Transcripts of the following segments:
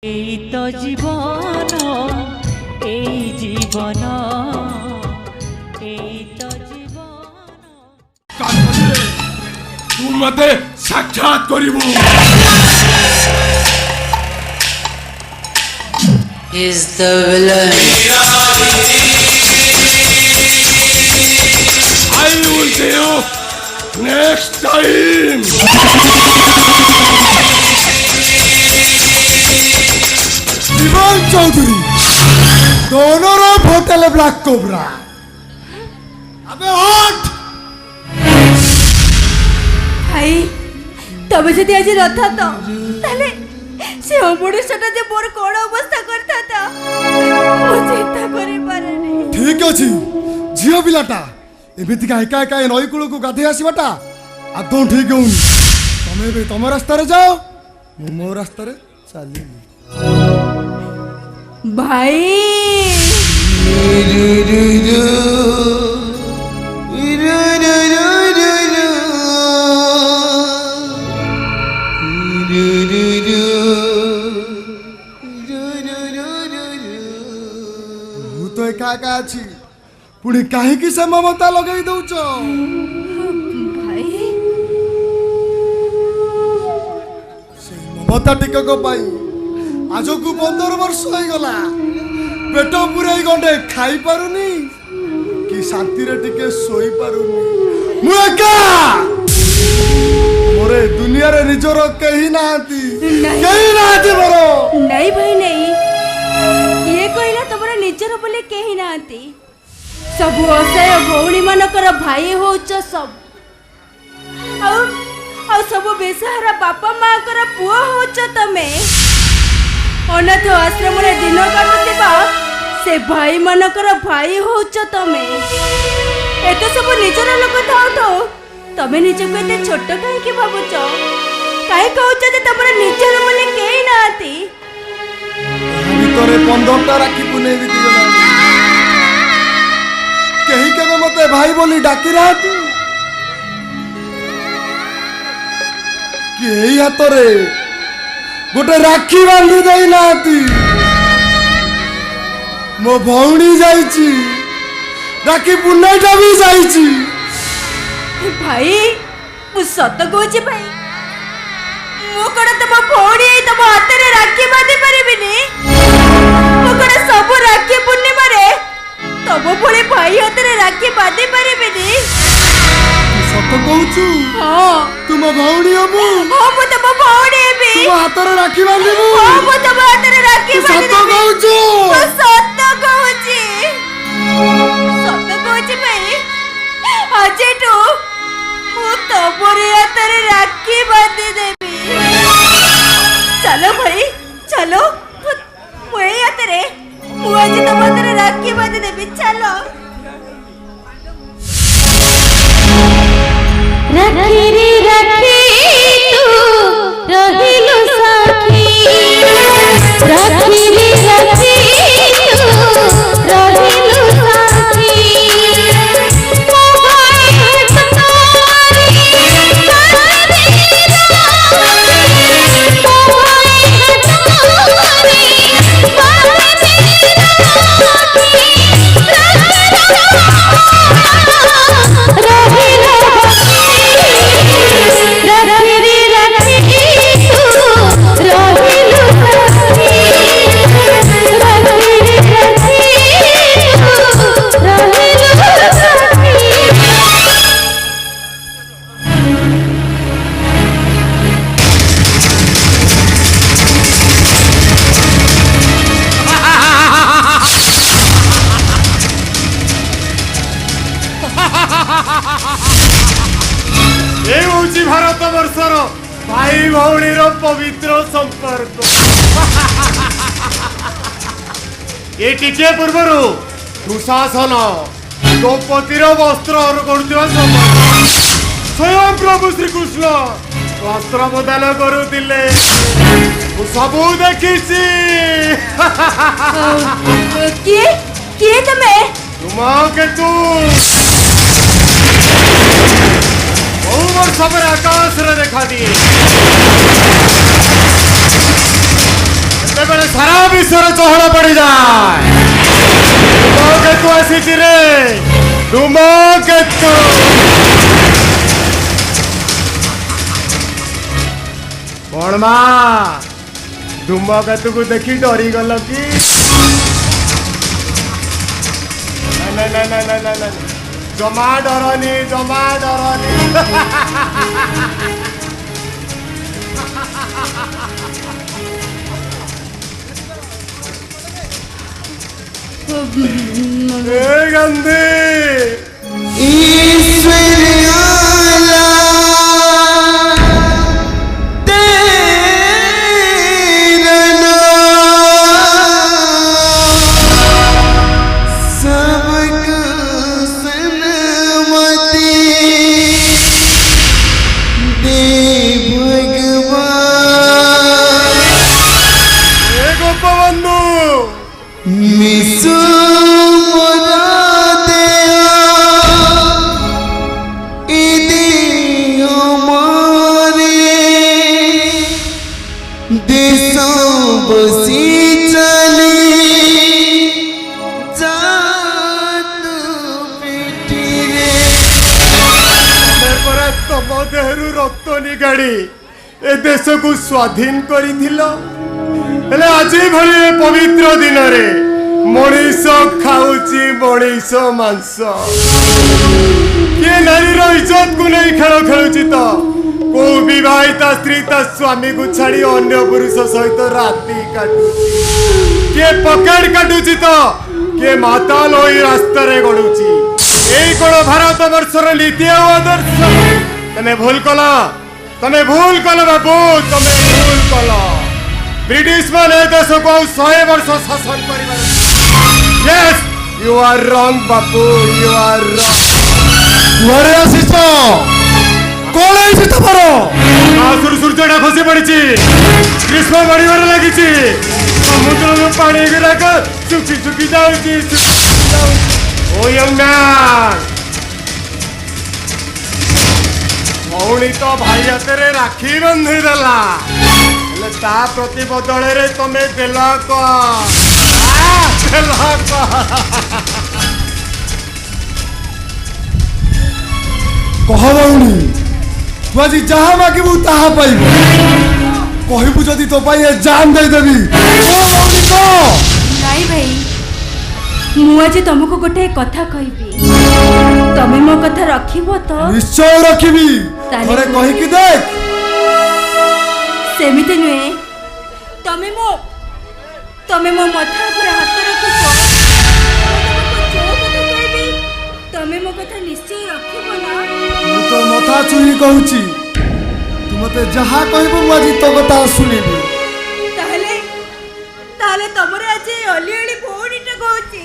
এই তো জীবন এই জীবন এই তো জীবন তু মতে সাক্ষাৎ করিব। Is the villain. I will see you next time. जीवन चौधरी दोनों रोप होटल ब्लैक कोबरा। अबे हट भाई तबे जदि आज रथ तो ताले से अमृतसरटा जे मोर कोण अवस्था करता था मो चिंता करि पारेनी। ठीक अछि झियो पिलाटा एमिति का एका एका नई कूल को गाधे आसीबाटा आदौ ठीक होउनी। तमे बे तम रास्ता रे जाओ मो रास्ता रे चली। भाई तो एका एका अछि पुणी काहे कि से ममता लगाई दउछ। भाई से ममता टिकक पाई आज को 15 वर्ष हो गला पेट पुराई गंडे खाई पारुनी कि शांति रे टिके सोई पारुनी। मु एका मोरे दुनिया रे निजर कहीं नांती मोरो। नहीं भाई नहीं ये कहला तमरा निजर बोले केही नांती सब असहाय भौणी मानकर भाई होच सब आ सब बेसहारा बापा माँ कर पुआ होच तमे अनाथ आश्रम रे दिन काटुथिबा से भाई मानकर भाई होच तमे एते सब निजर लोक थाउ तो तमे निजको एते छोट काहे के भाबुच काहे कहउच जे तमरा निजर बोले केही नांती। तोरे 15टा राखी पुने बीती गला कहीं के मते भाई बोली डाकी रहा तू के हातरे गोटे राखी बांधी देई नाती मो भौणी जाईची राखी पुनेटा भी जाईची। भाई मु सत कहूची भाई मु कण तम भौणी तम हाथ रे राखी बांधी परिबिनी मु कण सब राखी पूर्णिमा रे तम भोले भाई हाथ रे राखी बांधी परिबिनी। सत कहूचु हां तुम भौणी हबु। हां मु तम भौणी हेबी तुम हाथ रे राखी बांधिबु। हां मु तम हाथ रे राखी बांधी सत कहूचु मु सत कहूची भाई आज तो मु तमरे हाथ रे राखी बांधी देबी। चलो भाई चलो मु ए हाथ रे मु आज तम हाथ रे राखी बांधी देबी। चलो रखी रे रखी तू रहिलु साखी रखी रे रखी तू रहिलु साखी ओ भाई हटनारी काहे ओ भाई हटनारी भारत वर्षर भाई भौणी पवित्र संपर्क ये टिके पूर्वर दुशासन द्रौपदीर वस्त्र करुवा स्वयं प्रभु श्रीकृष्ण वस्त्र बदल करुले सबू देखी तुम केतु आकाश रे देखा दिए ସେତେବେଳେ ସାରା ବିଶ୍ୱର ଚହଳ ପଡ଼ିଯାଏ। ଧୂମକେତୁ ଆସିଛି ରେ, ଧୂମକେତୁ। କଣ ମା ଧୂମକେତୁକୁ ଦେଖି ଡରିଗଲ କି? ନା ଜମା ଡରନି, ଜମା ଡରନି। गंदे देहरु रक्त निगाड़ी ए देश को स्वाधीन करिथिल। हेले आज भली पवित्र दिन रे मनीष खाऊची मनीष मांस। के नारीर इज्जत को नहीं खेल खेलुची तो को विवाहिता स्त्री ता स्वामी को छाड़ी अन्य पुरुष सहित राति काटुची। के पकेट काटुची तो के माता लोई रास्ता रे गडुची। एई कोन भारत वर्षर नीति और आदर्श तमे भूल कल बाबू, तमे भूल कल। ब्रिटिश माने देश को 100 वर्ष शासन करिबा। यस यू आर रॉन्ग बाबू, यू आर रॉन्ग। घरे आसीछ कोन आइछ तमरो? आसुर सूर्यटा खसी पड़िछि, ग्रीष्म बढ़िबार लागिछि, समुद्र में पानी गिराक सुखी जाउछि। ओ यंग मैन, भौणी तो भाई हाथ रे राखी बंधी देला, हेले ता प्रति बदले रे तमे देला को कह भौणी तू आज जहा मागिबू ताहा पाइबू। कहबू जदि तो पाई जान दे देबी। ओ भौणी को नाई भाई, मु आज तुमको गोटे कथा कहबी, तमे मो कथा रखिबो तो? निश्चय रखिबी। थोड़े कहि कि देख। सेमिति नुए, तमे मो माथा पर हाथ रखिबो, तमे मो कथा निश्चय रखिबो ना? मु तो माथा चुई कहूची, तू मते जहा कहबो मु आज तो कथा सुनिबी। ताले तमरे आज अली अली भौणीटा कहूची,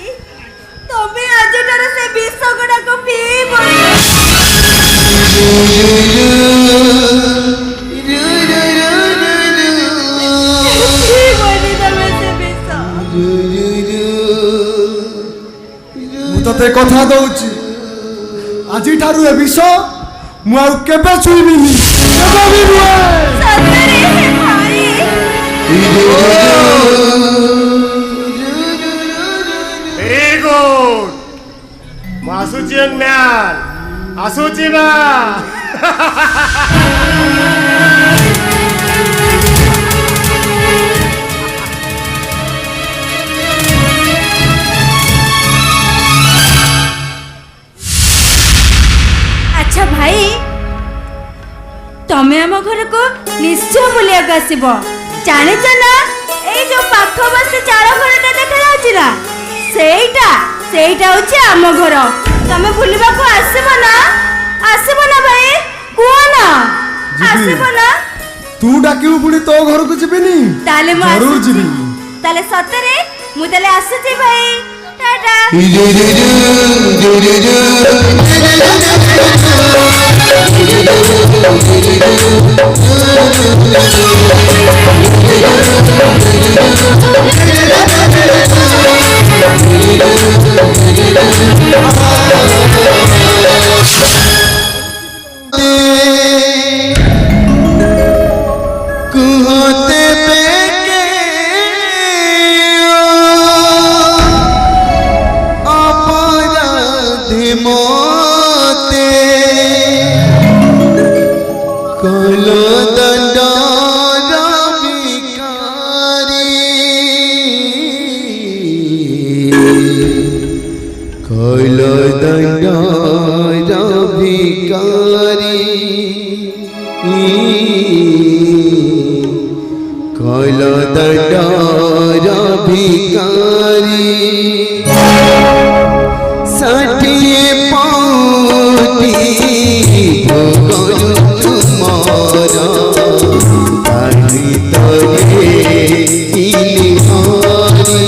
तमे आज तार से विष गुडा को पीबो। तते कथा दउची, आजी ठारू ए विष मु आ केबे छुइबिनी, केबे भी नुए। सतरे हे भाई, वेरी गुड। मासुची यंग मैन, आसुची बा। अच्छा भाई, तमे आम घर को निश्चय बुलिया आसब। जानिच ना, ए जो पाख बस चाल घरटा देखा जाउची ना, सेटा होची आम घर। तमे बुलिबा को आसीबो ना? आसीबो ना भाई, कुओ ना आसीबो ना? तू डाकिबू पुणी तो घर को जिबिनी? ताले मु जरूर जिबी। ताले सतरे मु ताले आसीची भाई। टाटा। दंडर भिकारी कल दंडर भिकारी षाठिए पौटी भोगलु तुमर काली तले इलिहारी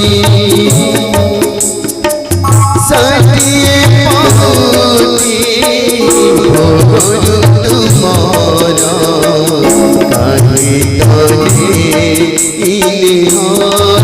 षाठिए पौटी भोगलु तुमर काली तले इलिहारी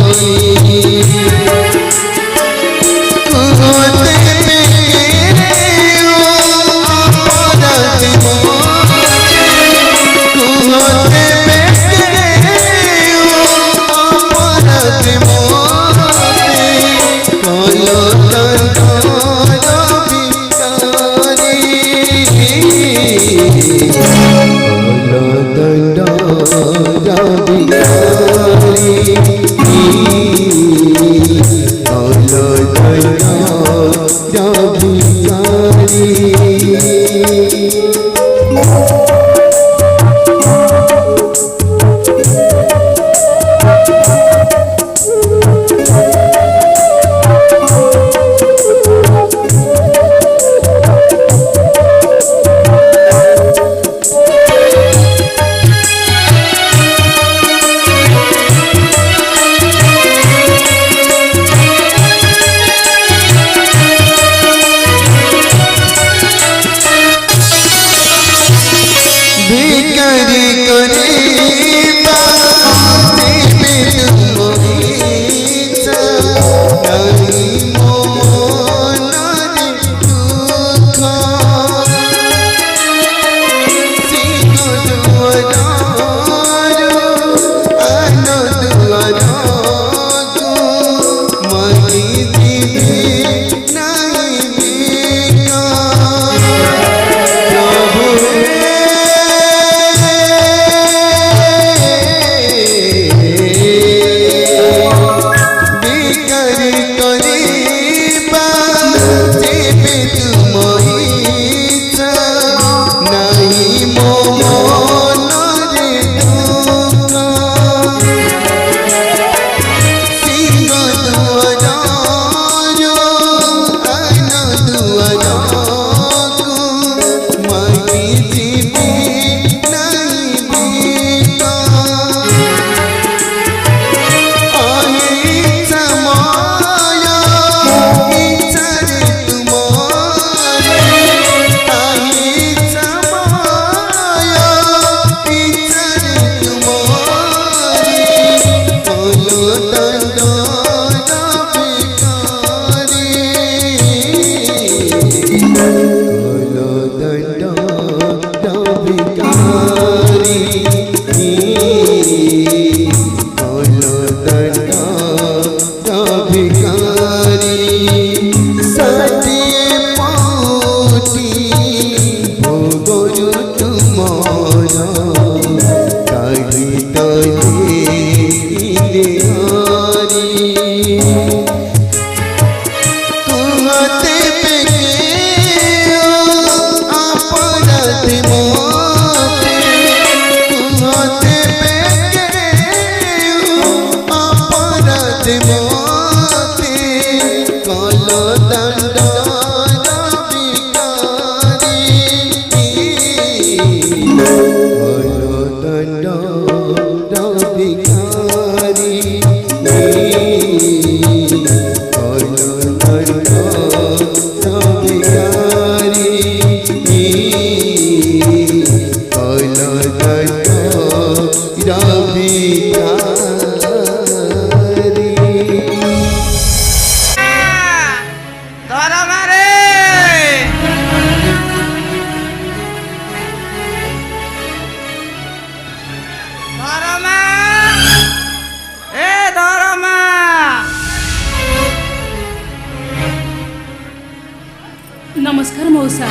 नमस्कार मौसा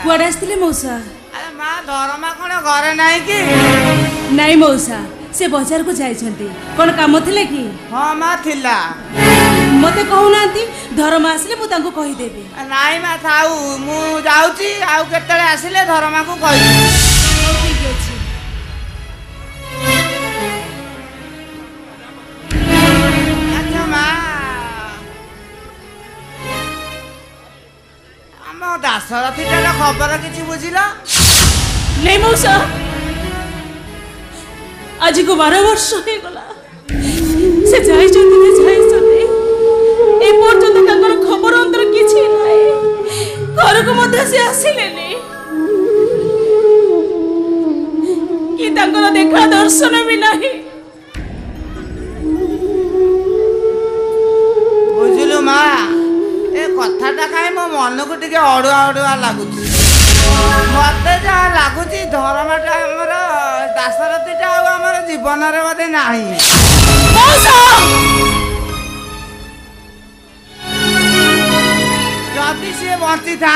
कुआडे आसथिले मौसा अरे माँ दरमा कौन घरे नहीं कि नाई मौसा से बाजार को जाइछन्ती कोन काम थिले कि हाँ माँ थिला मते कहूना धर्म आसले मु तांको कहि देबी नाई माँ थाऊ मु जाउची आउ केतळे आसिले धर्मा को कहि ठीक अछि अच्छा माँ आम दासरथीटार खबर किछि बुझिला नहीं मौसा आज को 12 वर्ष हो गला से जाई ए पर्यंत तांकर खबर अंतर किछि नाही घर को मध्य से आसिले नहीं कि तांकर देखा दर्शन भी नहीं बुझिलु माँ ए कथाटा काहे मो मन को टिके अडुआ अडुआ लागुची मते जहाँ लागुची धर्मटा हमर दासरथीटा आउ हमर जीवन रे बोधे नाही जदि सी बंची था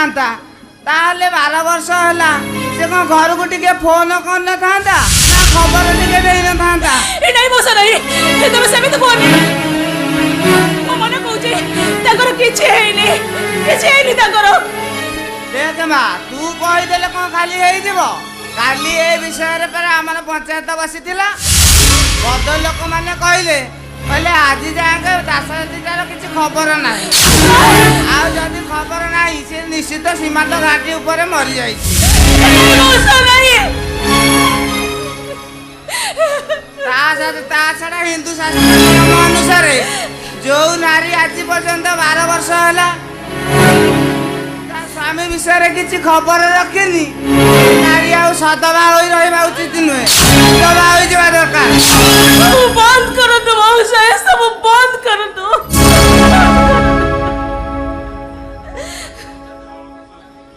ताहले 12 वर्ष होला से कौन घर को टिके फोन कर न था ना खबर टिके दे न था ए नहीं मौसा नहीं ए तमे सेमी तो कोनी मो मन कहूची ताकर किछि हेइनी ताकर देख माँ तू कही देले कौन खाली हो जीवो काली ए विषय रे पर हमर पंचायत बसिथिला बद लोक माने कहले आज जाके दासरथीटार किछि खबर नाही आ जदि खबर नाही से निश्चित सीमांत घाटी ऊपर मरि जाई ता छड़ा हिंदू शास्त्र नियम अनुसार जो नारी आज पर्यंत 12 वर्ष होला स्वामी विषय किसी खबर रखेनी नारी आउ सदबा होई रहिबा उचित नुहे सदबा होई जवा दरकार बंद करो तो मौसा ये सब बंद करो तो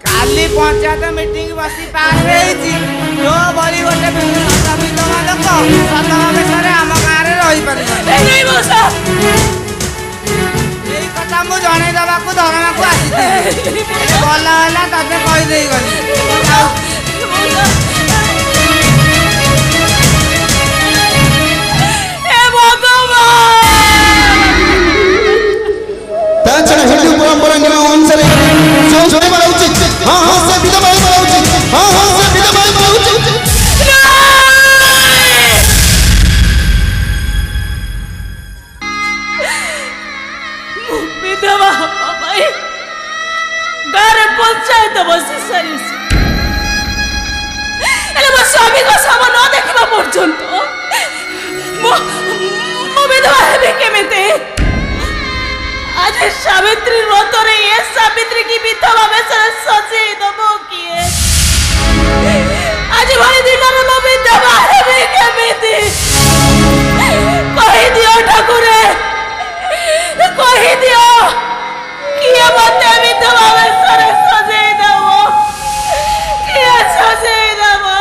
काली पंचायत मीटिंग बसी पास हेची जो बड़ी गोटे विधवा लोक सदबा विषय आम गाँव रे रही परिबा नहीं मौसा कथा मु जणे दबा को धर्मा को आसी भल है तते कही दे गली ताछड़ा हिंदू परंपरा नियम अनुसार जो जोड़वा उचित हां हां से विधवा होवा उचित हां हां से विधवा होवा उचित विधवा भाई गारे पंचायत बसी सारी एले मो स्वामी को सब न देखबा पर्यंत मो विधवा हेबे केमेते आज सावित्री व्रत रे ये सावित्री की विधवा बेसर सजे दबो किए आज भाई दिन रे मो विधवा हेबे केमेते कहि दियो ठाकुरे कहि दियो किए मते विधवा बेसर सजे दबो किए सजे दबो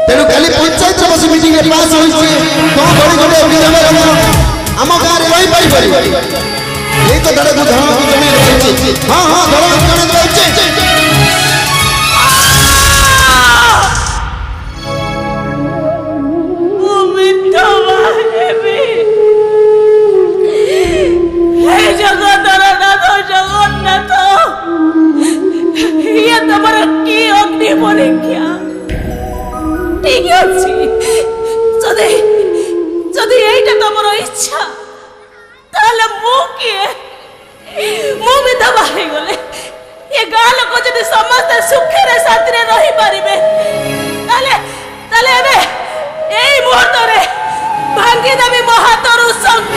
तेनु खाली पंचायत बस मीटिंग रे पास होई छे तो बड़ी बड़ी विधवा हम गाँव में रही पारि ये तो धड़े को धर्म को जने रही हां हां धर्म को जने रही ओ विधवा हेबे हे जगतर नाथ जगन्नाथ ये तमर की अग्नि परीक्षा ठीक अछि जदे जदि एटा तमर इच्छा ताले मु विधवा हो गले ये गाँ लोक जदि समस्त सुखे रे शांति रे रही पारिबे ताले ताले एबे एई मुहूर्त रे भांगी देबी मो हाथरू शंख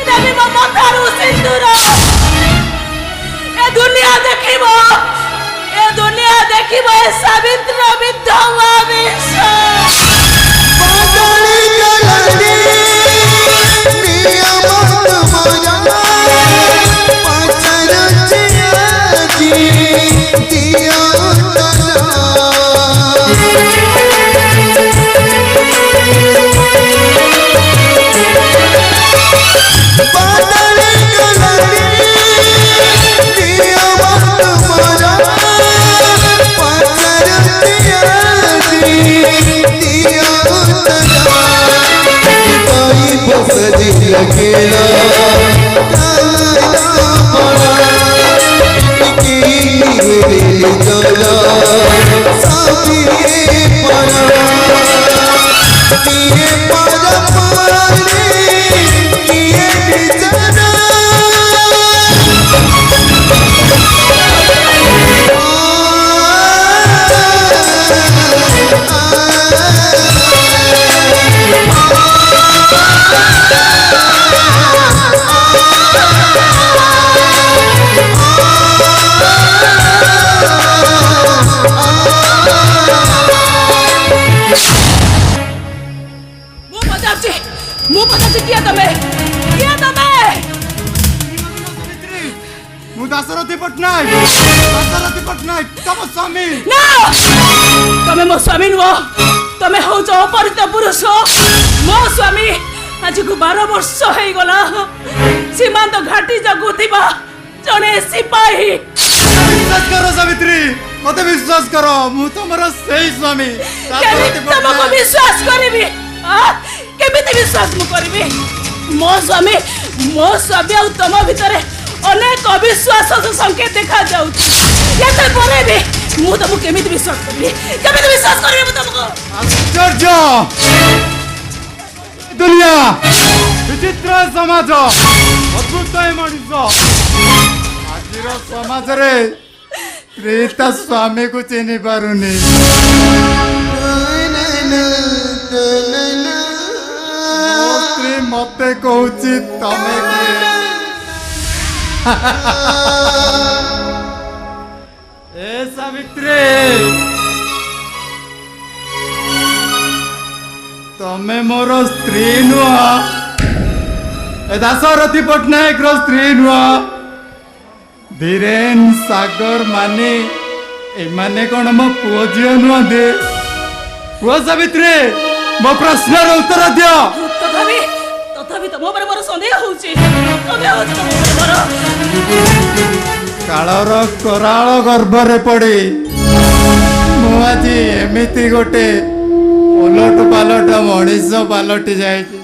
देबी मो मथारू सिंदूर ए दुनिया देखिबो ए सावित्री विधवा विषय Yeah. लगेला ମୁଁ ପଚାରୁଛି କିଏ ତମେ ମୁଁ ଦାଶରଥୀ ପଟ୍ଟନାୟକ ତମ ସ୍ୱାମୀ। ନା ତମେ ମୋ ସ୍ୱାମୀ ନୁହଁ, ତମେ ହଉଛ ଅପରିଚିତ ପୁରୁଷ। ମୋ ସ୍ୱାମୀ ଆଜିକୁ 12 ବର୍ଷ ହେଇଗଲା ସୀମାନ୍ତ ଘାଟି ଜଗୁଥିବା ଜଣେ ସିପାହୀ। ବିଶ୍ୱାସ କର ସାବିତ୍ରୀ, ମତେ ବିଶ୍ୱାସ କର, ମୁଁ ତମର ସେଇ ସ୍ୱାମୀ। କେମିତି ତମକୁ ବିଶ୍ୱାସ କରିବି? କେମିତି ବିଶ୍ୱାସ ମୁଁ କରିବି? ମୋ ସ୍ୱାମୀ ଆଉ ତମ ଭିତରେ ଅନେକ ଅବିଶ୍ୱାସ ସଂକେତ ଦେଖାଯାଉଛି। ଏତେ ପରେ ବି ମୁଁ ତମକୁ କେମିତି ବିଶ୍ୱାସ କରିବି? କେମିତି ବିଶ୍ୱାସ କରିବି ମୁଁ ତମକୁ? ଆଶ୍ଚର୍ଯ୍ୟ ଦୁନିଆ, ବିଚିତ୍ର ସମାଜ, ଅଦ୍ଭୁତ ଏ ମଣିଷ। ଆଜିର ସମାଜରେ ସ୍ତ୍ରୀ ତା ସ୍ୱାମୀକୁ ଚିହ୍ନି ପାରୁନି। ସ୍ତ୍ରୀ ମତେ କହୁଛି ତମେ କିଏ? ଏ ସାବିତ୍ରୀ, ତମେ ମୋର ସ୍ତ୍ରୀ ନୁହ, ଏ ଦାଶରଥୀ ପଟ୍ଟନାୟକର ସ୍ତ୍ରୀ ନୁହ। ଧୀରେନ୍, ସାଗର, ମାନି ଏମାନେ କଣ ମୋ ପୁଅ ଝିଅ ନୁହନ୍ତି? ପୁଅ ସାବିତ୍ରୀ, ମୋ ପ୍ରଶ୍ନର ଉତ୍ତର ଦିଅ। ତଥାପି ତମ ଉପରେ ମୋର ସନ୍ଦେହ ହଉଛି। କାଳର କରାଳ ଗର୍ଭରେ ପଡି ମୁଁ ଆଜି ଏମିତି ଗୋଟେ ଓଲଟ ପାଲଟ ମଣିଷ ପାଲଟି ଯାଇଛି।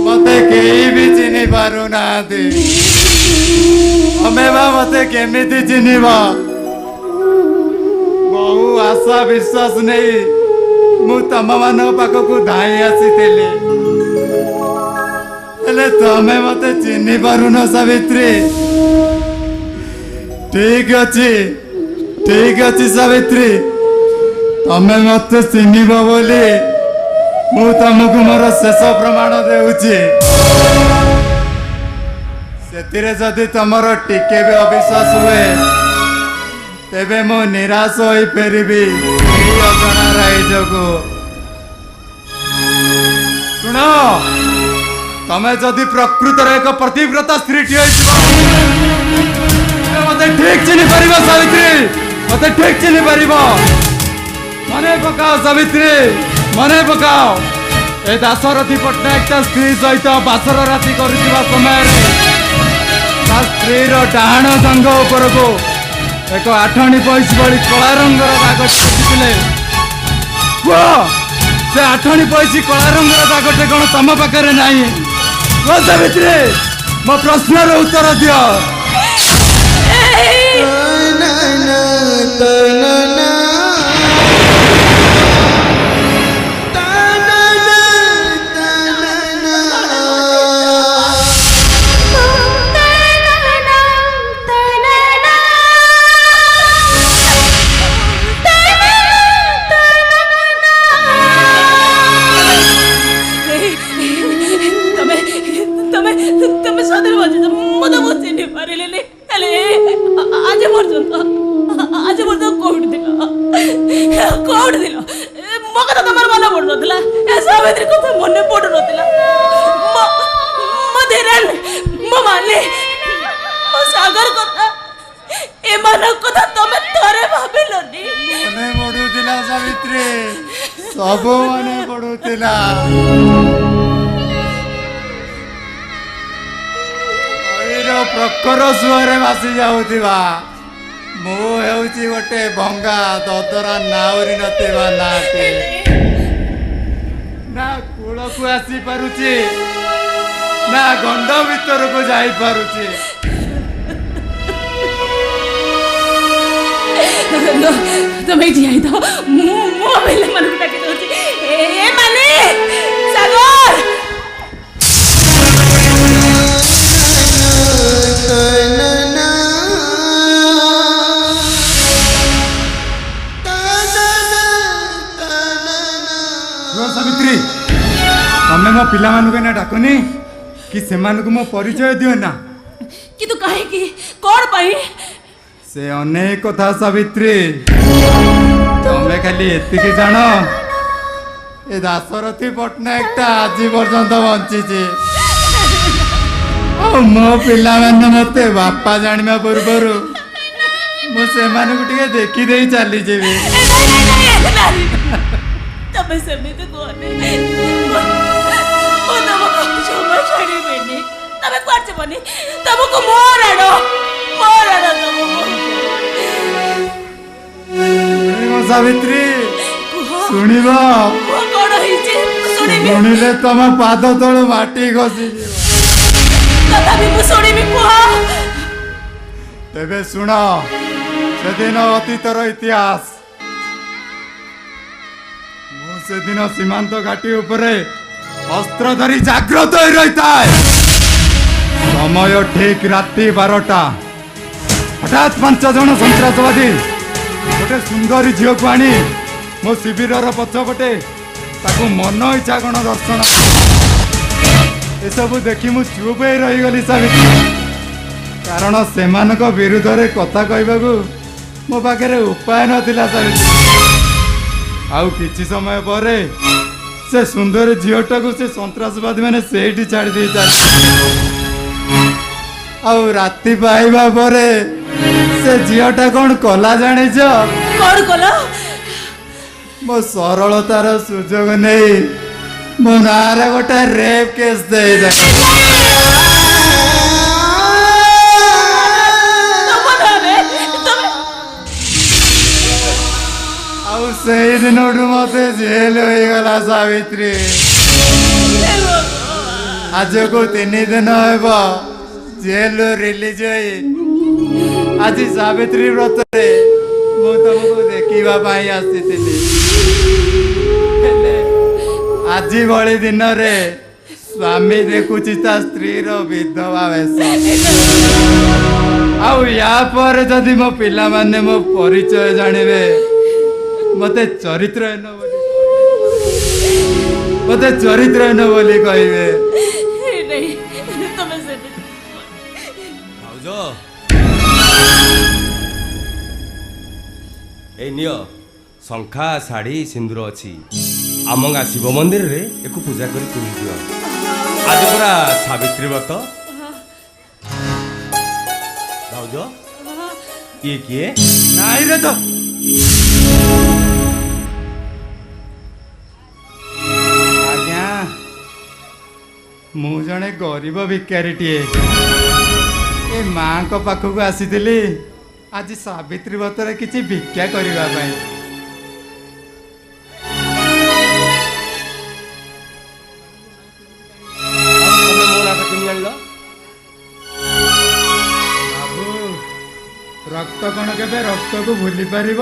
ମତେ କେହି ବି ଚିହ୍ନି ପାରୁନାହାନ୍ତି। ତମେ ବା ମତେ କେମିତି ଚିହ୍ନିବ? ବହୁ ଆଶା ବିଶ୍ୱାସ ନେଇ ମୁଁ ତମମାନଙ୍କ ପାଖକୁ ଧାଇଁ ଆସିଥିଲି, ହେଲେ ତମେ ମତେ ଚିହ୍ନି ପାରୁନ ସାବିତ୍ରୀ। ଠିକ ଅଛି ସାବିତ୍ରୀ, ତମେ ମତେ ଚିହ୍ନିବ ବୋଲି ମୁଁ ତମକୁ ମୋର ଶେଷ ପ୍ରମାଣ ଦେଉଛି। ସେଥିରେ ଯଦି ତମର ଟିକେ ବି ଅବିଶ୍ୱାସ ହୁଏ, ତେବେ ମୁଁ ନିରାଶ ହୋଇ ଫେରିବି ଏହି ଅଜଣା ରାଇଜକୁ। ଶୁଣ, ତମେ ଯଦି ପ୍ରକୃତରେ ଏକ ପ୍ରତିବ୍ରତା ସ୍ତ୍ରୀଟି ହୋଇଥିବ, ମତେ ଠିକ ଚିହ୍ନି ପାରିବ ସାବିତ୍ରୀ, ମତେ ଠିକ ଚିହ୍ନି ପାରିବ। ମନେ ପକାଅ ସାବିତ୍ରୀ, ମନେ ପକାଅ, ଏ ଦାଶରଥୀ ପଟ୍ଟନାୟକ ତା ସ୍ତ୍ରୀ ସହିତ ବାସର ରାତି କରୁଥିବା ସମୟରେ ତା ସ୍ତ୍ରୀର ଡାହାଣ ଜଙ୍ଘ ଉପରକୁ ଏକ ଆଠଣି ପଇସି ଭଳି କଳା ରଙ୍ଗର ଦାଗ ଛେଚିଥିଲେ। ସେ ଆଠଣି ପଇସି କଳା ରଙ୍ଗର ଦାଗଟେ କଣ ତମ ପାଖରେ ନାହିଁ? ସାବିତ୍ରୀ, ମୋ ପ୍ରଶ୍ନର ଉତ୍ତର ଦିଅ। ସବୁ ମନେ ପଡୁଥିଲା। ପ୍ରଖର ସୁଅରେ ଭାସି ଯାଉଥିବା ମୁଁ ହେଉଛି ଗୋଟେ ଭଙ୍ଗା ଦଦରା ନାଉରି ନଥିବା ନାଟେ। ନା କୂଳ ପାଖକୁ ଆସି ପାରୁଛି ନା ଗଣ୍ଡ ଭିତରକୁ ଯାଇ ପାରୁଛି। ତମେ ଏଠି ଆଇ ତ ମୁଁ ପିଲାମାନଙ୍କୁ ଡାକି ଦଉଛି। ଏ ମାନେ ସାଗର ସାବିତ୍ରୀ ତମେ ମୋ ପିଲାମାନଙ୍କୁ ଏନା ଡାକନି କି ସେମାନଙ୍କୁ ମୋ ପରିଚୟ ଦିଅ ନା। କିନ୍ତୁ କାହିଁକି କଣ ପାଇଁ? ସେ ଅନେକ କଥା ସାବିତ୍ରୀ ତମେ ଖାଲି ଏତିକି ଜାଣ ଏ ଦାଶରଥୀ ପଟ୍ଟନାୟକଟା ଆଜି ପର୍ଯ୍ୟନ୍ତ ବଞ୍ଚିଛି ଆଉ ମୋ ପିଲାମାନେ ମତେ ବାପା ଜାଣିବା ପୂର୍ବରୁ ମୁଁ ସେମାନଙ୍କୁ ଟିକେ ଦେଖିଦେଇ ଚାଲିଯିବି। ତମେ ସେମିତି କୁହନି। ମୁଁ ତମକୁ ଜମା ଛାଡ଼ିବିନି। ତମେ କୁଆଡ଼େ ଯିବନି। ତମକୁ ମୋର ଆଡ଼ ତମକୁ ସାବିତ୍ରୀ ଶୁଣିବ କଣ ହେଇଛି ଶୁଣିଲେ ତମ ପାଦ ତଳୁ ମାଟି ଖସିଯିବ। ତଥାପି ମୁଁ ଶୁଣିବି କୁହ। ତେବେ ଶୁଣ ସେଦିନ ଅତୀତର ଇତିହାସ। ମୁଁ ସେଦିନ ସୀମାନ୍ତ ଘାଟି ଉପରେ ଅସ୍ତ୍ର ଧରି ଜାଗ୍ରତ ହୋଇ ରହିଥାଏ। ସମୟ ଠିକ ରାତି 12ଟା। ହଠାତ୍ 5 ଜଣ ସନ୍ତ୍ରାସବାଦୀ ଗୋଟେ ସୁନ୍ଦରୀ ଝିଅକୁ ଆଣି ମୋ ଶିବିରର ପଛପଟେ ତାକୁ ମନ ଇଚ୍ଛା ଗଣ ଦର୍ଶନ। ଏସବୁ ଦେଖି ମୁଁ ଚୁପ୍ ହେଇ ରହିଗଲି ସାବିତ୍ରୀ। କାରଣ ସେମାନଙ୍କ ବିରୁଦ୍ଧରେ କଥା କହିବାକୁ ମୋ ପାଖରେ ଉପାୟ ନଥିଲା ସାବିତ୍ରୀ। ଆଉ କିଛି ସମୟ ପରେ ସେ ସୁନ୍ଦରୀ ଝିଅଟାକୁ ସେ ସନ୍ତ୍ରାସବାଦୀ ମାନେ ସେଇଠି ଛାଡ଼ି ଦେଇ ଚାଲିଥିଲେ। ଆଉ ରାତି ପାଇବା ପରେ ସେ ଝିଅଟା କଣ କଲା ଜାଣିଛ? କଣ କଲ? ମୋ ସରଳତାର ସୁଯୋଗ ନେଇ ମୋ ନାଁରେ ଗୋଟେ ରେପ୍ କେସ୍ ଦେଇଦେଲା। ଆଉ ସେଇ ଦିନଠୁ ମତେ ଜେଲ ହୋଇଗଲା ସାବିତ୍ରୀ। ଆଜକୁ 3 ଦିନ ହେବ ଜେଲରୁ ରିଲିଜ ହୋଇ ଆଜି ସାବିତ୍ରୀ ବ୍ରତରେ ମୁଁ ତମକୁ ଦେଖିବା ପାଇଁ ଆସିଥିଲି। ହେଲେ ଆଜି ଭଳି ଦିନରେ ସ୍ୱାମୀ ଦେଖୁଛି ତା ସ୍ତ୍ରୀର ବିଧବା ବେଶ। ଆଉ ୟା ପରେ ଯଦି ମୋ ପିଲାମାନେ ମୋ ପରିଚୟ ଜାଣିବେ ମତେ ଚରିତ୍ରହୀନ ବୋଲି କହିବେ। ଭାଉଜ ଏଇ ନିଅ ଶଙ୍ଖା ଶାଢ଼ୀ ସିନ୍ଦୁର ଅଛି। ଆମ ଗାଁ ଶିବ ମନ୍ଦିରରେ ଏକୁ ପୂଜା କରି ତୁଲି ଦିଅ। ଆଜି ପୁରା ସାବିତ୍ରୀ ବ୍ରତ। ଭାଉଜ ଇଏ କିଏ? ନାଇଁ ରେ ତ ଆଜ୍ଞା ମୁଁ ଜଣେ ଗରିବ ଭିକାରୀଟିଏ। ଏ ମାଙ୍କ ପାଖକୁ ଆସିଥିଲି ଆଜି ସାବିତ୍ରୀ ବ୍ରତରେ କିଛି ଭିକ୍ଷା କରିବା ପାଇଁ। ତମେ ମୋ ନାଁଟା କେମିତି ଜାଣିଲ? ବାବୁ ରକ୍ତ କଣ କେବେ ରକ୍ତକୁ ଭୁଲି ପାରିବ?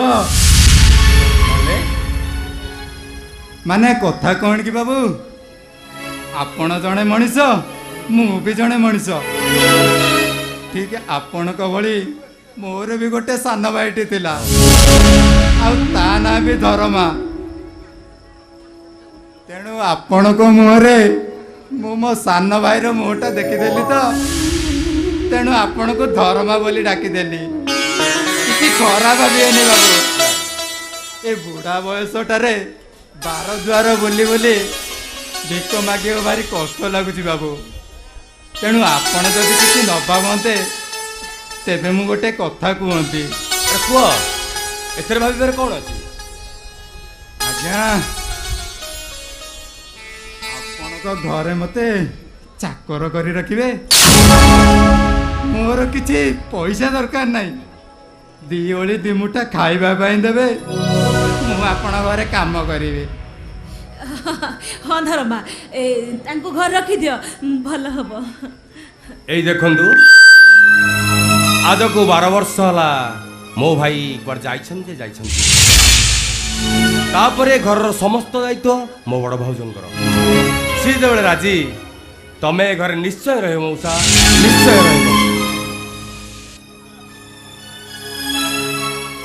ମାନେ କଥା କଣ କି ବାବୁ, ଆପଣ ଜଣେ ମଣିଷ ମୁଁ ବି ଜଣେ ମଣିଷ। ଠିକ ଆପଣଙ୍କ ଭଳି ମୋର ବି ଗୋଟେ ସାନ ଭାଇଟି ଥିଲା ଆଉ ତା ନାଁ ବି ଧରମା। ତେଣୁ ଆପଣଙ୍କ ମୁହଁରେ ମୁଁ ମୋ ସାନ ଭାଇର ମୁହଁଟା ଦେଖିଦେଲି ତ ତେଣୁ ଆପଣଙ୍କୁ ଧରମା ବୋଲି ଡାକିଦେଲି। କିଛି ଖରାପ ଭାବିବେନି ବାବୁ। ଏ ବୁଢ଼ା ବୟସଟାରେ 12 ଦ୍ୱାର ବୁଲି ବୁଲି ଭିକ ମାଗିବାକୁ ଭାରି କଷ୍ଟ ଲାଗୁଛି ବାବୁ। ତେଣୁ ଆପଣ ଯଦି କିଛି ନ ଭାବନ୍ତେ ତେବେ ମୁଁ ଗୋଟେ କଥା କୁହନ୍ତି। କୁହ, ଏଥିରେ ଭାବିବାରେ କ'ଣ ଅଛି? ଆଜ୍ଞା ଆପଣଙ୍କ ଘରେ ମତେ ଚାକର କରି ରଖିବେ। ମୋର କିଛି ପଇସା ଦରକାର ନାହିଁ, 2 ଓଳି 2 ମୁଠା ଖାଇବା ପାଇଁ ଦେବେ। ମୁଁ ଆପଣଙ୍କ ଘରେ କାମ କରିବି। ହଁ ଧରମା ତାଙ୍କୁ ଘରେ ରଖିଦିଅ ଭଲ ହବ। ଏଇ ଦେଖନ୍ତୁ ଆଜକୁ 12 ବର୍ଷ ହେଲା ମୋ ଭାଇ କୁଆଡ଼େ ଯାଇଛନ୍ତି। ତାପରେ ଘରର ସମସ୍ତ ଦାୟିତ୍ୱ ମୋ ବଡ଼ ଭାଉଜଙ୍କର। ସେ ଯେତେବେଳେ ରାଜି ତମେ ଏ ଘରେ ନିଶ୍ଚୟ ରହିବ ମଉସା, ନିଶ୍ଚୟ ରହିବ।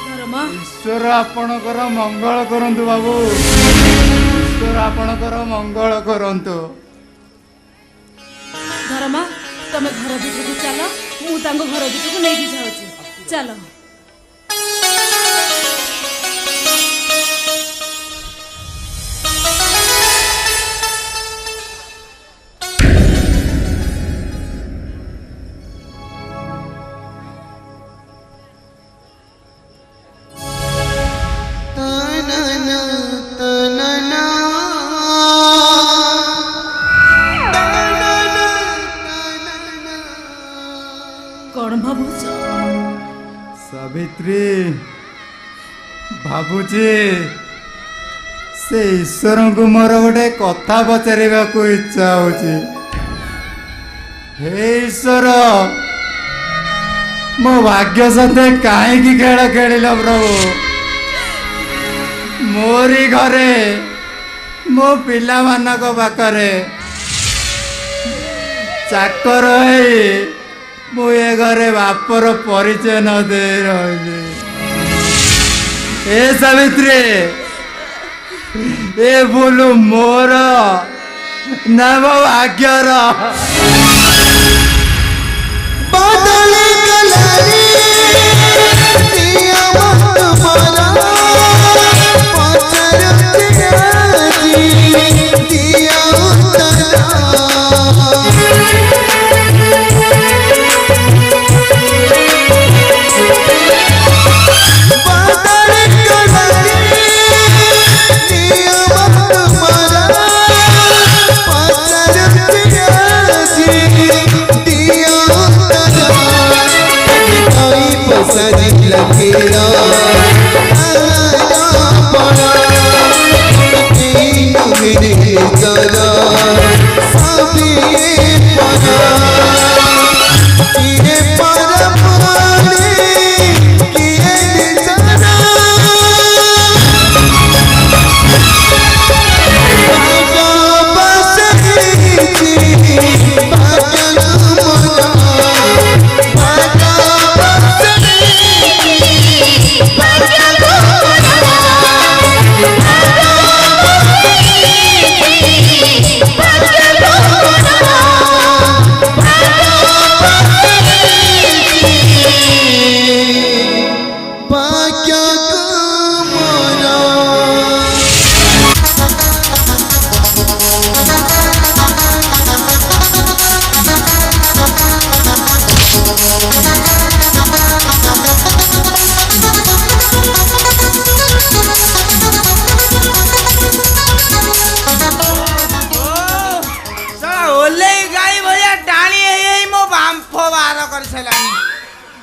ଧରମା ଈଶ୍ୱର ଆପଣଙ୍କର ମଙ୍ଗଳ କରନ୍ତୁ ବାବୁ, ଈଶ୍ୱର ଆପଣଙ୍କର ମଙ୍ଗଳ କରନ୍ତୁ। ଧରମା ତମେ ଘର ଭିତରକୁ ଚାଲ, ମୁଁ ତାଙ୍କ ଘର ଭିତରକୁ ନେଇକି ଯାଉଛି। ଚାଲ। କଣ ଭାବୁଛ? ସାବିତ୍ରୀ ଭାବୁଛି ସେ ଈଶ୍ୱରଙ୍କୁ ମୋର ଗୋଟେ କଥା ପଚାରିବାକୁ ଇଚ୍ଛା ହଉଛି। ହେ ଈଶ୍ୱର, ମୋ ଭାଗ୍ୟ ସତେ କାହିଁକି ଖେଳ ଖେଳିଲ ପ୍ରଭୁ? ମୋରି ଘରେ ମୋ ପିଲାମାନଙ୍କ ପାଖରେ ଚାକର ହେଇ ମୁଁ ଏ ଘରେ ବାପର ପରିଚୟ ନ ଦେଇ ରହିଲି। ଏ ସାବିତ୍ରୀ, ଏ ଭୁଲ ମୋର ନା ମୋ ଭାଗ୍ୟର? ବଦଳି ଗଲାରେ ନିୟମ ତୁମର ପଚାରୁଛି ଆଜି ଦିଅ ଉତ୍ତର।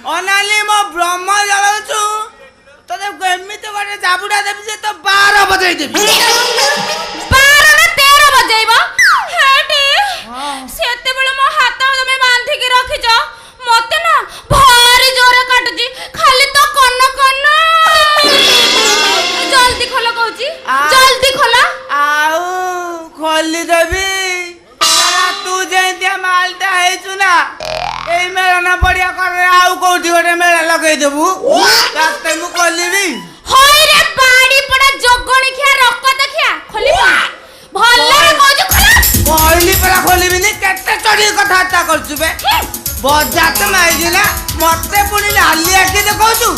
ଅନାଲି ମୋ ବ୍ରହ୍ମ ଜଳଉଛୁ ତତେ ଏମିତି ଗୋଟେ ଜାବୁଡା ଦେବି ଯେ ତ 12 ବଜେଇ ଦେବି। 12 ନା 13 ବଜେଇବ? ହେଟି ସେତେବେଳେ ମୋ ହାତ ତମେ ବାନ୍ଧିକି ରଖିଛ, ମତେ ନା ଭାରି ଜୋରେ କାଟୁଛି, ଖାଲି ତ କନ କନ। ଜଲ୍ଦି ଖୋଲ କହୁଛି, ଜଲ୍ଦି ଖୋଲ। ଆଉ ଖୋଲି ଦେବି। ତୁ ଯେମିତିଆ ମାଲଟା ହେଇଛୁ ନା, ଏଇ ମେଳନ ପଡିଆ କରେ ଆଉ କୋଉଠି ଗୋଟେ ମେଳା ଲଗେଇଦେବୁ, ତାତେ ମୁଁ ଖୋଲିବି। ହଇରେ ବାଡି ପଡା ଜଗଣି ଖିଆ ରକତ ଖିଆ, ଖୋଲିବ ଭଲରେ କହୁଛୁ ଖୋଲ। କହିଲି ପରା ଖୋଲିବିନି, କେତେ ଚଢି କଥାବାର୍ତ୍ତା କରୁଛୁ ବେ? ବଜାତ ମାଇଛି ନା, ମତେ ପୁଣି ଲାଲି ଆଖି ଦେଖଉଛୁ?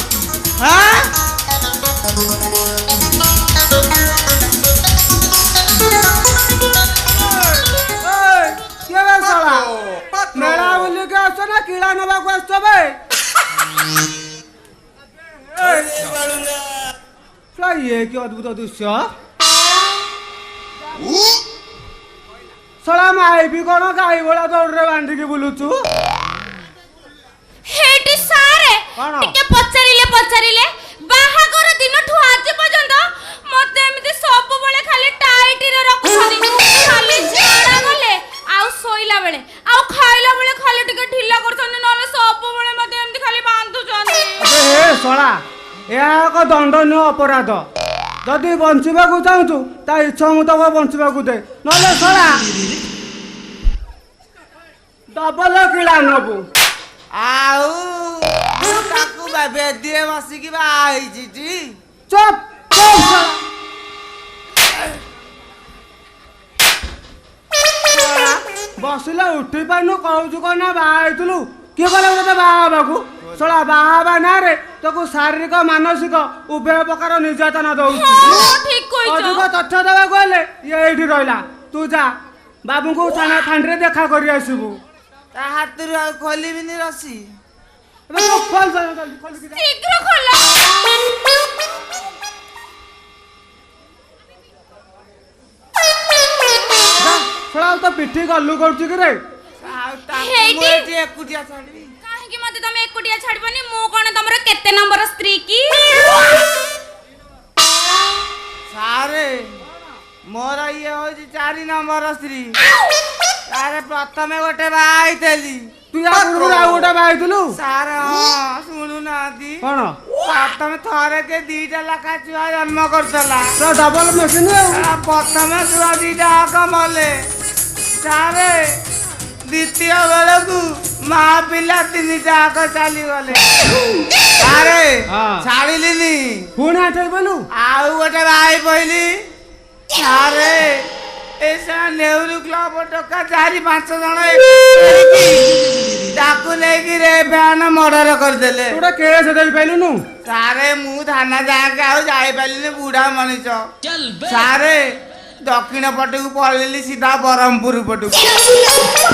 ମେଳା ବୁଲିକି ଆସ ନା କିଳା ନେବାକୁ ଆସିଛ ବେ? ଇଏ କି ଅଦ୍ଭୁତ ଦୃଶ୍ୟ! ଶଳା ମାଇବି କଣ ଗାଈ ଭଳିଆ ଦୌଡ଼ରେ ବାନ୍ଧିକି ବୁଲୁଛୁ? ହେଟି ସାରେ ଟିକେ ପଚାରିଲେ ବାହାଘର ଦିନଠୁ ଆଜି ପର୍ଯ୍ୟନ୍ତ ମତେ ଏମିତି ସବୁବେଳେ ଖାଲି ଟାଇଟରେ ଏହା ଏକ ଦଣ୍ଡନୀୟ ଅପରାଧ। ଯଦି ବଞ୍ଚିବାକୁ ଚାହୁଁଛୁ ତା ଇଚ୍ଛା ମୁତାବକ ବଞ୍ଚିବାକୁ ଦେ, ନହେଲେ ଶଳା ଡବଲ କିଳା ନବୁ। ଆଉ ମୁଁ ତାକୁ ବେଦିରେ ବସିକି ବାହା ହେଇଛି ଚୁପ୍ ଚୁପ୍ ଶଳା। ବସିଲେ ଉଠି ପାରୁନୁ, କହୁଛୁ କଣ ନା ବାହା ହେଇଥିଲୁ। କିଏ କହିଲା ତତେ ବାହା ହେବାକୁ? ଶଳା ବାହା ହେବା ନାଁରେ ତାକୁ ଶାରୀରିକ ମାନସିକ ଉଭୟ ପ୍ରକାର ନିର୍ଯାତନା ଦଉଛି। ଅଧିକ ତଥ୍ୟ ଦେବାକୁ ହେଲେ ଇଏ ଏଇଠି ରହିଲା। ତୁ ଯା ବାବୁଙ୍କୁ ଥାନା ଫାଣ୍ଡିରେ ଦେଖା କରି ଆସିବୁ। ତା ହାତରୁ ଆଉ ଖୋଲିବିନି ରସି। ଶୀଘ୍ର ଖୋଲ। ଶଳା ତ ପିଠି ଗଲୁ କରୁଛି କି ରେ? ଏକୁଟିଆ ଛାଡ଼ିବି କାହିଁକି? ମତେ ତମେ ଏକୁଟିଆ ଛାଡିବନି? ମୁଁ କଣ ତମର କେତେ ନମ୍ବର ସ୍ତ୍ରୀ କି? ସାରେ ମୋର ଇଏ ହଉଛି 4 ନମ୍ବର ସ୍ତ୍ରୀ। ସାରେ ପ୍ରଥମେ ଗୋଟେ ବାହା ହେଇଥିଲି। ତୁ ଆଉ ଗୋଟେ ବାହା ହେଇଥିଲୁ? ସାରେ ହଁ, ଶୁଣୁନାହାନ୍ତି କଣ? ପ୍ରଥମେ ଥରେ କେ 2ଟା ଲେଖା ଛୁଆ ଜନ୍ମ କରିଥିଲା। Double machine. ପ୍ରଥମେ ଛୁଆ 2ଟା ଆଗ ମଲେ। ସାରେ ଦ୍ୱିତୀୟ ବେଳକୁ ମା ପିଲା 3ଟା ଆଗ ଚାଲିଗଲେ। ସାରେ ଛାଡ଼ିଲିନି। ପୁଣି ଆଠେଇବଲୁ? ଆଉ ଗୋଟେ ବାହାଇ ପଇଲି। ସାରେ ନେହେରୁ କ୍ଲବ ଟୋକା 4-5 ଜଣ ତାକୁ ନେଇକି ରେଫାନ ମର୍ଡର କରିଦେଲେ। ଗୋଟେ କେସ୍ ଦେଇପାରିଲୁନୁ? ସାରେ ମୁଁ ଥାନା ଯାକେ ଆଉ ଯାଇପାରିଲିନି, ବୁଢା ମଣିଷ। ସାରେ ଦକ୍ଷିଣ ପଟକୁ ପଳେଇଲି, ସିଧା ବ୍ରହ୍ମପୁର ପଟକୁ।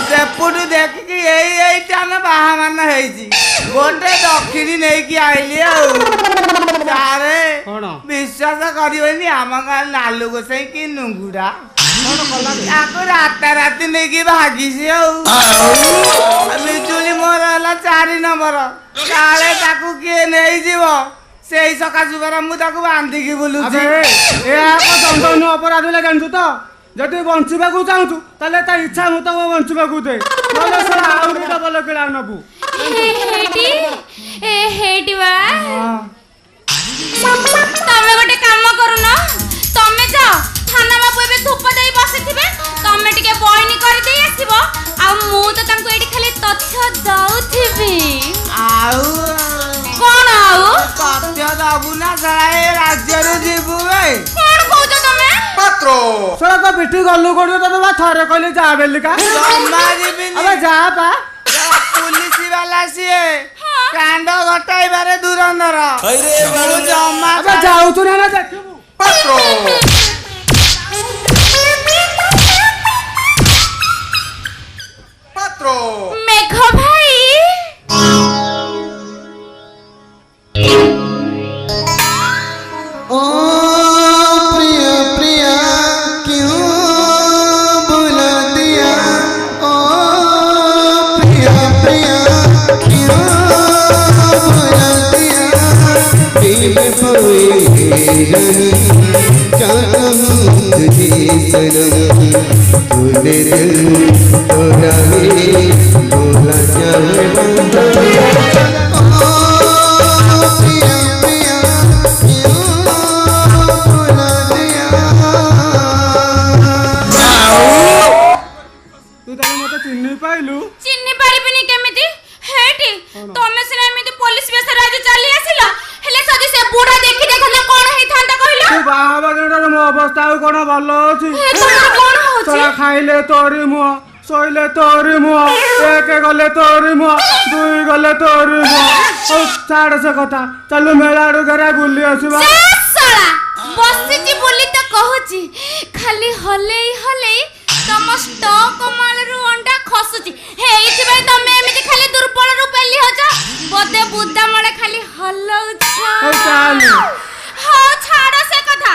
ସେପଟୁ ଦେଖିକି ଏଇଟା ବାହା ମାନ ହେଇଛି। ଗୋଟେ ଦକ୍ଷିଣୀ ନେଇକି ଆଇଲି ଆଉ। ସାରେ ବିଶ୍ୱାସ କରିବେନି, ଆମ ଗାଁ ନାଲୁ ଗୋସାଇ କି ନୁଙ୍ଗୁଡା ତାକୁ ରାତାରାତି ନେଇକି ଭାଗିଛି ଆଉ। ବିଜୁଳି ମୋର ହେଲା 4 ନମ୍ବର। କାଳେ ତାକୁ କିଏ ନେଇଯିବ, ସେଇ ସକାଶୁ ପରା ମୁଁ ତାକୁ ବାନ୍ଧିକି ବୁଲୁଛି। ଦଣ୍ଡନୀୟ ଅପରାଧ ହେଲେ ଜାଣିଛୁ ତ? ଯଦି ବଞ୍ଚିବାକୁ ଚାହୁଁଛୁ ତାହେଲେ ତା ଇଚ୍ଛା ମୁତାବକ ବଞ୍ଚିବାକୁ ଦେ, ନହେଲେ ସେ ଆହୁରି ଡବଲ କିଳା ନବୁ। ତମେ ଗୋଟେ କାମ କରୁନ, ତମେ ଯାଅ ଥାନା ବାବୁ ଏବେ ଧୂପ ଦେଇ ବସିଥିବେ, ତମେ ଟିକେ ବଇନି କରିଦେଇ ଆସିବ। ଆଉ ମୁଁ ତ ତାଙ୍କୁ ଏଇଠି ଖାଲି ତଥ୍ୟ ଦଉଥିବି। ଆଉ କଣ? ଆଉ ତଥ୍ୟ ଦବୁ ନା ଏ ରାଜ୍ୟରୁ ଯିବୁ? କଣ କହୁଛ ତମେ? ପାତ୍ର ଶଳା ତ ପିଠି ଗଲୁ କରୁଛ, ତତେ ବା ଥରେ କହିଲି ଯା ବେଲିକା। ଜମା ଯିବିନି। ଯା ପା। ପୁଲିସ ବାଲା ସିଏ କାଣ୍ଡ ଘଟାଇବାରେ ଧୁରନ୍ଧର। ଜମା ଯାଉଛୁ ନା ଦେଖିବୁ। ପାତ୍ର ମେଘ ଭାଇ ओ प्रिया प्रिया क्यों बुला दिया? ओ प्रिया प्रिया क्यों बुला दिया? दिल खोए रही क्या कहूँ तुझे सनम, तूने दिल तोड़ा बोला जाए बंदा। ଚିହ୍ନି ପାରିବିନି କେମିତି? ହେଟି ତମେ ସିନା ଏମିତି ପୋଲିସ ବେଶରେ ଆଜି ଚାଲି ଆସିଲ, ହେଲେ ଯଦି ସେ ବୁଢା ଦେଖି ଦେଖନ୍ତା କଣ ହେଇଥାନ୍ତା କହିଲ? ତୁ ବାହା ହେବା ଦିନଠାରୁ ମୋ ଅବସ୍ଥା ଆଉ କଣ ଭଲ ଅଛି? କଣ ହଉଛି? ଖାଇଲେ ତୋରି ମୁହଁ, ଶୋଇଲେ ତୋରି ମୁହଁ, 1 ଗଲେ ତୋରି ମୁହଁ, 2 ଗଲେ ତୋରି ମୁହଁ। ହଉ ଛାଡ ସେ କଥା, ଚାଲୁ ମେଳା ଆଡୁ ଘରେ ବୁଲି ଆସିବା। ବସିଛି ବୋଲି ତ କହୁଛି, ଖାଲି ହଲେଇ ହଲେଇ ତମ ଷ୍ଟକ୍ ମାଲରୁ ଅଣ୍ଡା ଖସୁଛି। ହେଇଥିପାଇଁ ତମେ ଏମିତି ଖାଲି ଦୁର୍ବଳରୁ ପେଲି ହଉଛ, ବୋଧେ ବୁଦା ମଳେ ଖାଲି ହଲଉଛ। ହଉ ଛାଡ ସେ କଥା,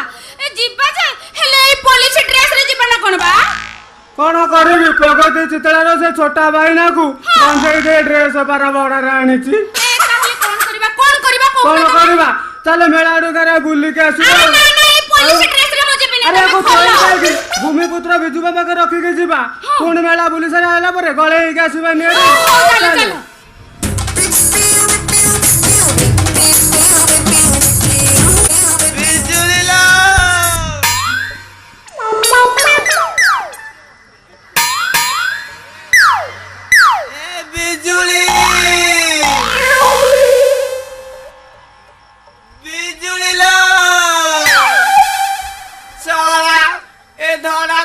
ଯିବା ଯେ ହେଲେ ଏଇ ପୋଲିସ ଡ୍ରେସରେ ଯିବା ନା କଣ ବା? କଣ କରିବି, ପ୍ରଗତି ଚିତଳାର ସେ ଛୋଟା ଭାଇନାକୁ ଗଞ୍ଜେଇ ଦେଇ ଡ୍ରେସ ପାରା ବଡାରେ ଆଣିଛି। କଣ କରିବା? ଚାଲ ମେଳା ଆଡୁ ଘରେ ବୁଲିକି ଆସିବା। ଭୂମିପୁତ୍ର ବିଜୁ ବାବାকে ରଖିକି ଯିବା, ପୁଣି ମେଳା ବୁଲି ସାରି ଆଇଲା ପରେ ଗଳେ ହେଇକି ଆସିବା।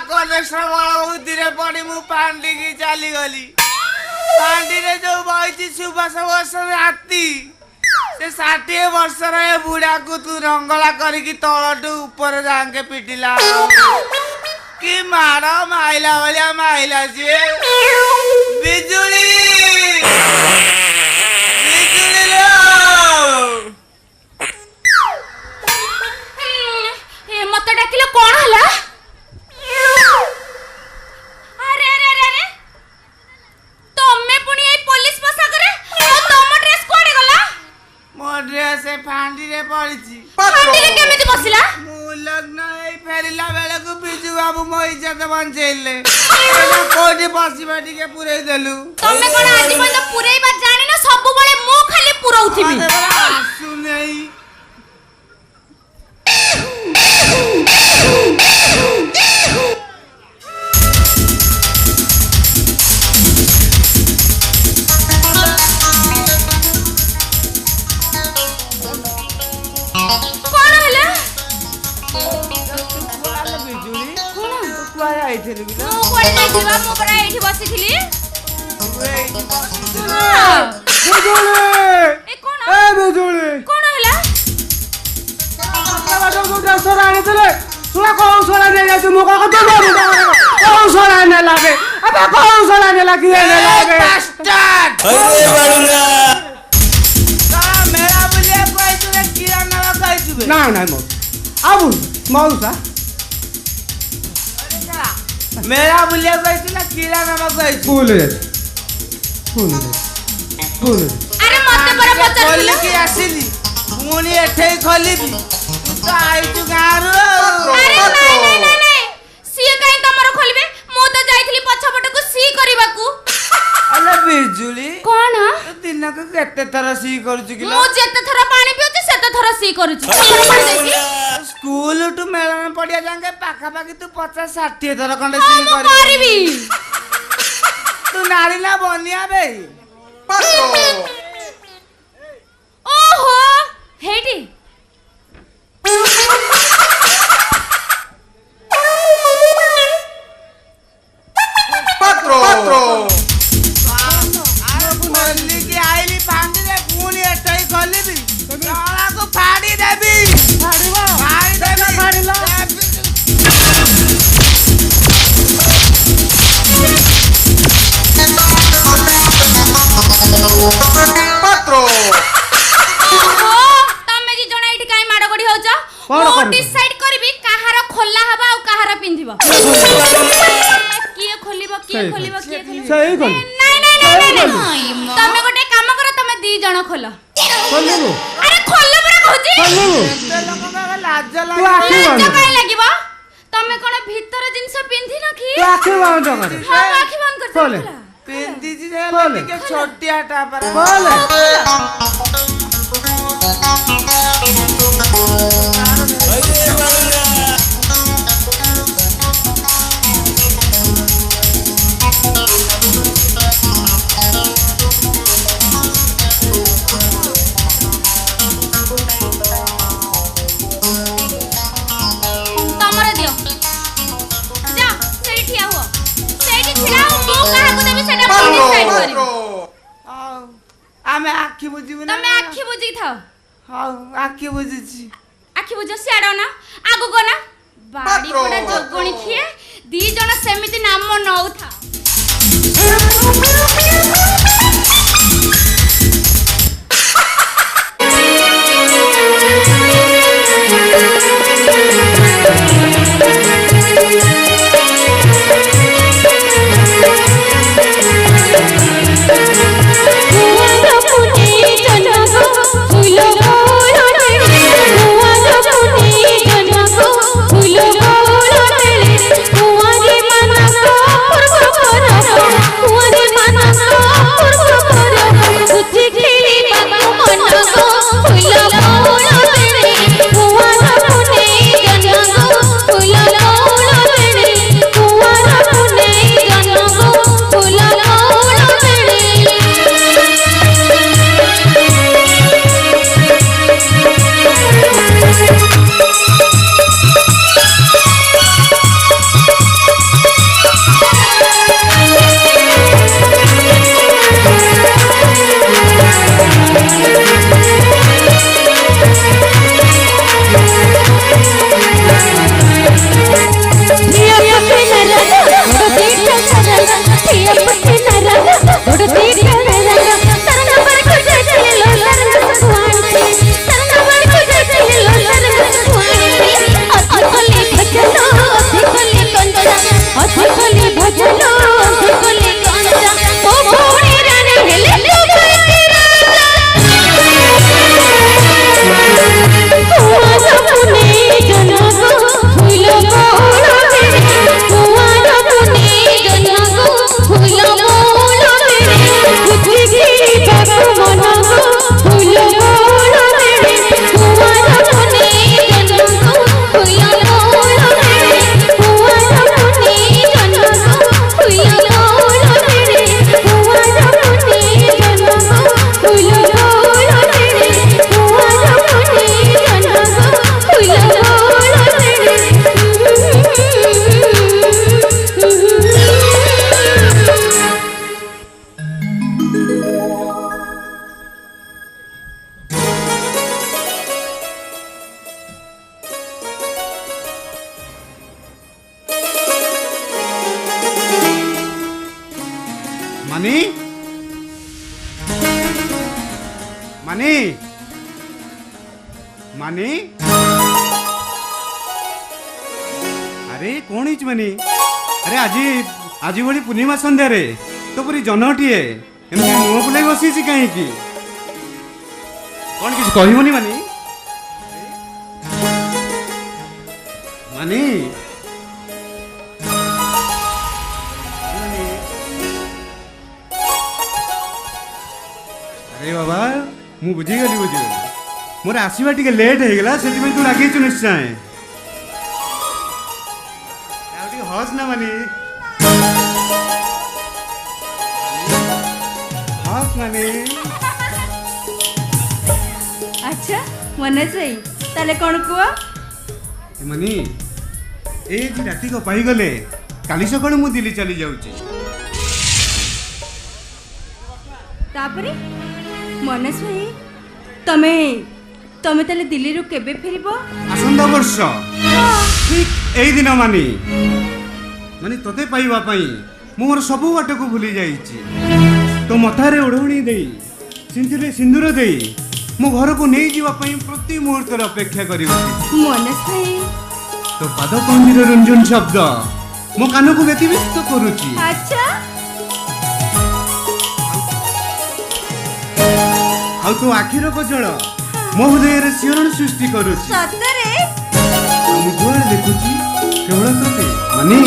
कनेक्शन बुद्धिरे पड़ी मु पांडी की चली गली पांडी रे जो बही सुभाष बोस हाथी से 60 वर्ष रे बुढ़ा को तू रंगला करके तलटू ऊपर जाके पिटिला कि मार माइला भलिया माइला जे बिजुली बिजुली लो मत डाकिले कौन हला अरे अरे अरे अरे तमे पुनी ए पुलिस पोशाक रे तम ड्रेस कोडे गला मो ड्रेस फांडी रे पड़ीची फांडी रे केमिति बसिला मु लग्न ए फेरिला बेले को बिजू बाबू मो इज्जत बंचेले एना कोडी बसिबा टिके पुरै देलु तमे कोन आजि पय पुरैबा जानि ना सब बळे मो खाली पुरौथिबी आसु नै मेरा बुलिया कहला कीड़ा नाम कहै बोल रे अरे मते पर पचार बोल के आसिली मुनी एठे खलिबी तू तो आइतु गारो अरे नहीं नहीं नहीं सी काई तमरो खोलबे मु तो जाइथली पछपट को सी करबाकू अले बिजुली कोन दिन को केते थरा सी करू कि मु जेते थरा पानी पिउची सेते थरा सी करूची स्कूल टू मेला में पड़िया जांगे पाखा पाखी तू 50-60 थरा खंडे सी करबी तू नारी ना बनिया बे ओहो हेडी पात्रो अरे मल्ली की आईली पांडी रे पुनी एटई खलिबी ताला को फाड़ी देबी फाड़ी देबी फाड़ीला पात्रो तमे जी जणा एठी काई माड गडी होछ मु डिसाइड करबी काहार खोला हबा आ काहार पिंधिबो किए खोलिबो किए खोलिबो किए खोलिबो सही खोल नहीं नहीं नहीं तमे गोटे काम करो तमे दी जण खोलो खोलबो अरे खोलो परा कहूची खोलबो ते लोक का लाज तू आखी लाज बंद काई लागिबो तमे कोन भीतर जिंस पिंधि न की तू आखी बंद कर हां आखी बंद कर खोले पिंदी जी खोले। के छोटिया टा पर खोले तमरे दियो जा सेठी ठिया हो सेठी ठिया हो मो काहा को देबी सेटा पुनी डिसाइड करी आमे आखी बुझिबु ना तमे आखी बुझी थाओ हां आखी बुझिछि आखी बुझो सियाडो ना आगु को ना बाड़ी पड़ा जोगणी खिए दी जण सेमिति नाम नौ था फूल मानी मानी मानी अरे कौन हिच मानी अरे आज भली पूर्णिमा संध्या रे तो पूरी जनटीए एमती मुह बुलाई बसी कहीं कौन किसी कहबनी मानी मानी अरे बाबा मु बुझीगली मोर आसवा टे लेट हो गला से तू लगे निश्चय हस ना मानी हस मानी अच्छा मनोज भाई ताले कौन कुआ मानी ए जी राति को पाई गले काली सकाळ मु दिल्ली चली जाउची तापरे मनोज भाई तमे तमे ताले दिल्ली रु केबे फेरिबो आसंदा वर्ष ठीक एई दिन मानी मानी तोते पाइबा पई मोर सबु बाट को भूली जाईची तो मथारे ओढ़णी देई सिंदूरे सिंदूर देई मो घर को नहीं जीवा पई प्रति मुहूर्त रे अपेक्षा करियो मनोज भाई तो पाद पंजीर रुंझुन शब्द मो कान को व्यतिव्यस्त करूची अच्छा आ तो आखिर कजल मो हृदय रे शिहरण सृष्टि करूची सतरे मु जोर देखुची केवल तते मानी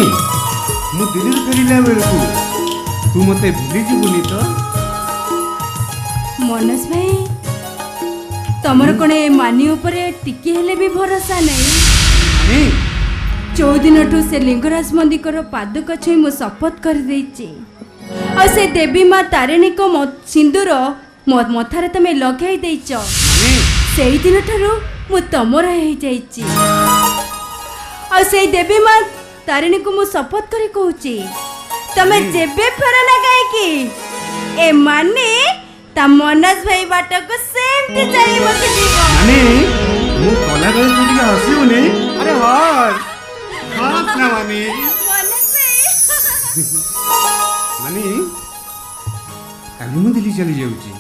मु दिल्ली फेरिला बेलकू तू मते भूली जीवनी तो मनोज भाई तमर कोने मानी ऊपर टिके हेले भी भरोसा नहीं मानी 14 दिन से लिंगराज मंदिर पादुक छुई मु शपथ कर देची और से देवी माँ तारिणी को सिंदूर मथारे तमे लगाई देच से दिन ठारू मु तमर हो जाइची और से देवी माँ तारिणी को मु शपथ कर कहूची तमे जेबे फेरना काहे की ए माने ता मनोज भाई बाट को सेमती चली मत जीवो मानी मु कला गले तू टिके हसिबुनी अरे हस हस ना मानी मनोज भाई मानी काली मु दिल्ली चली जाउची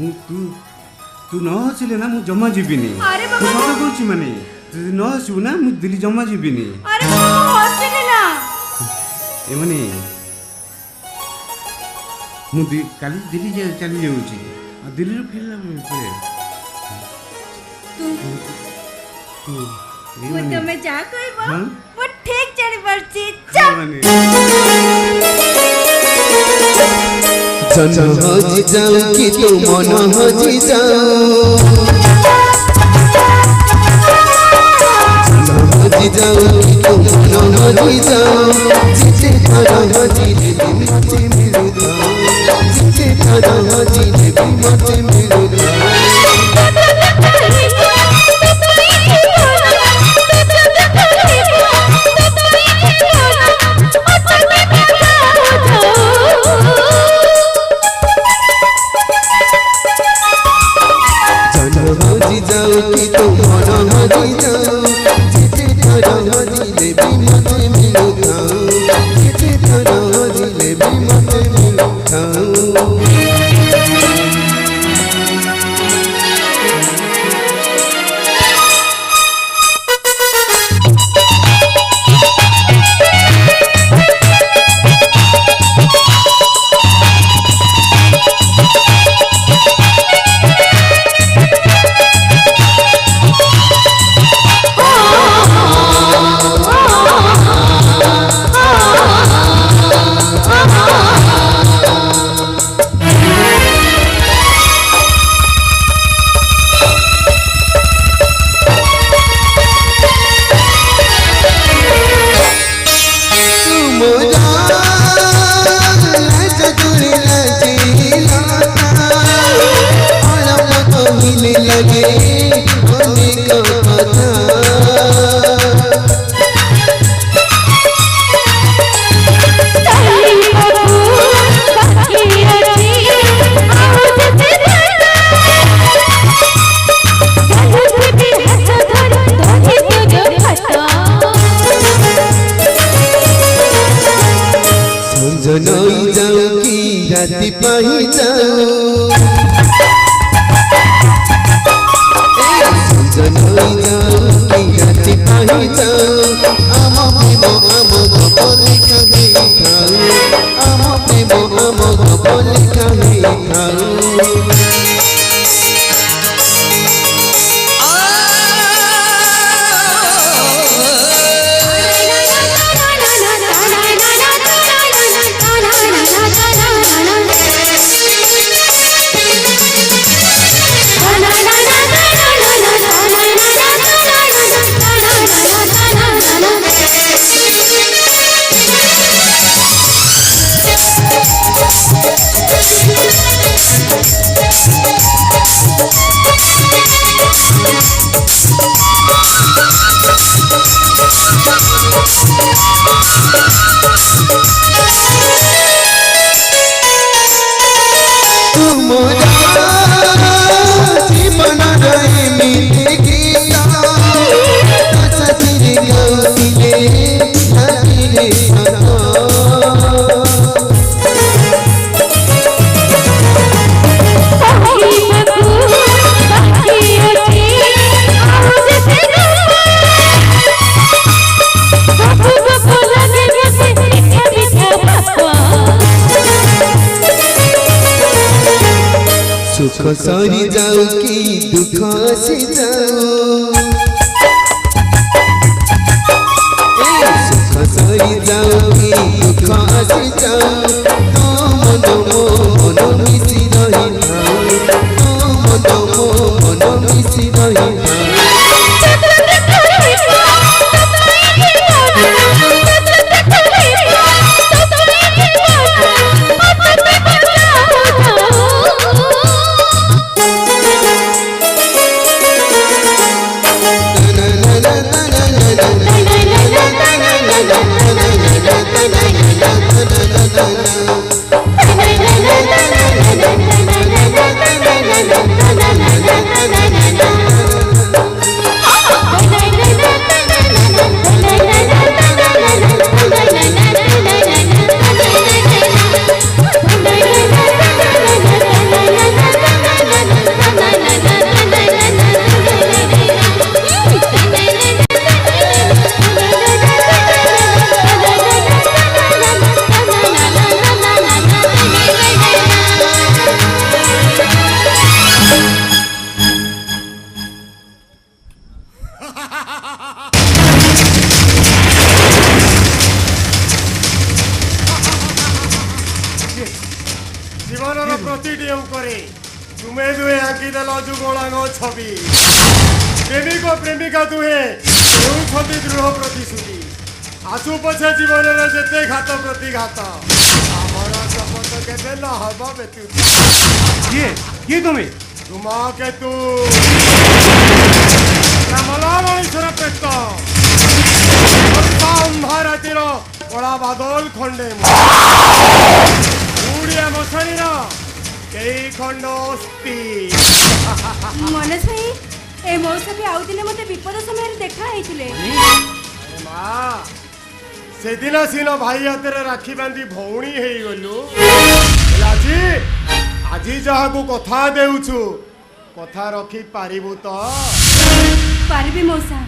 मु तू न हसिले ना मु जम्मा जीविनी अरे तू बाबा सत कहूची मानी तू न हसिबु ना मु दिल्ली जम्मा जीविनी अरे बाबा हसिले ना ए मानी मु काली दिल्ली चली जाउची आ दिल्ली रो फेरला परे तू मु तमे जा कहबो हाँ? मु ठीक जानि परची जा मानी जन हजी जाऊ कि तू मन हजी जाऊ जन हजी जाऊ कि तू मन हजी जाऊ जिते थारा हजी देवी मते मिलु जाऊ जिते थारा हजी देवी मते मिलु हजी जाऊ कि तू मन हजी जाऊ जिते थारा हजी देवी मते मिलु जाऊ जिते थारा हजी देवी मते मिलु जाऊ सजन जाऊ कि राति पाही जाऊ सजन जाऊ कि राति पाही जाऊ आम प्रेम आम गप लिखा थाऊ आम प्रेम आम गप लिखा थाऊ सुख सरी जाऊ कि दुख से जाऊ सुख सरी जाऊ कि दुख से जाऊ तो मन मिसी रही थाऊ तो मन मिसी रही थाऊ জীবনের প্রতিটি অঙ্করে তুমি দুয়ে আঁকি দেল যুগলাঙ্গ ছবি প্রেমিক ও প্রেমিকা দুহে হেউছন্তি দৃঢ় প্রতিশ্রুতি আসু পছে জীবনের যেতে ঘাত প্রতিঘাত আমার শপথ কেবে ন হব ব্যতীত କିଏ ତମେ ତୁମା କେତୁ ଶ୍ୟାମଲା ମଣିଷର ପ୍ରେତ ଅନ୍ଧାର ରାତିର କଳା ବାଦଲ ଖଣ୍ଡେ ଉଡ଼ିଆ ମଶାଣିର କେଇ ଖଣ୍ଡ ଅସ୍ତି ମନୋଜ ଭାଇ ଏ ମଉସା ବି ଆଉ ଦିନେ ମତେ ବିପଦ ସମୟରେ ଦେଖା ହେଇଥିଲେ ମା ସେଦିନ ସିନ ଭାଇ ହାତରେ ରାକ୍ଷୀ ବାନ୍ଧି ଭଉଣୀ ହେଇଗଲୁ ଆଜି ଆଜି ଯାହାକୁ କଥା ଦେଉଛୁ କଥା ରଖି ପାରିବୁ ତ ପାରିବି ମଉସା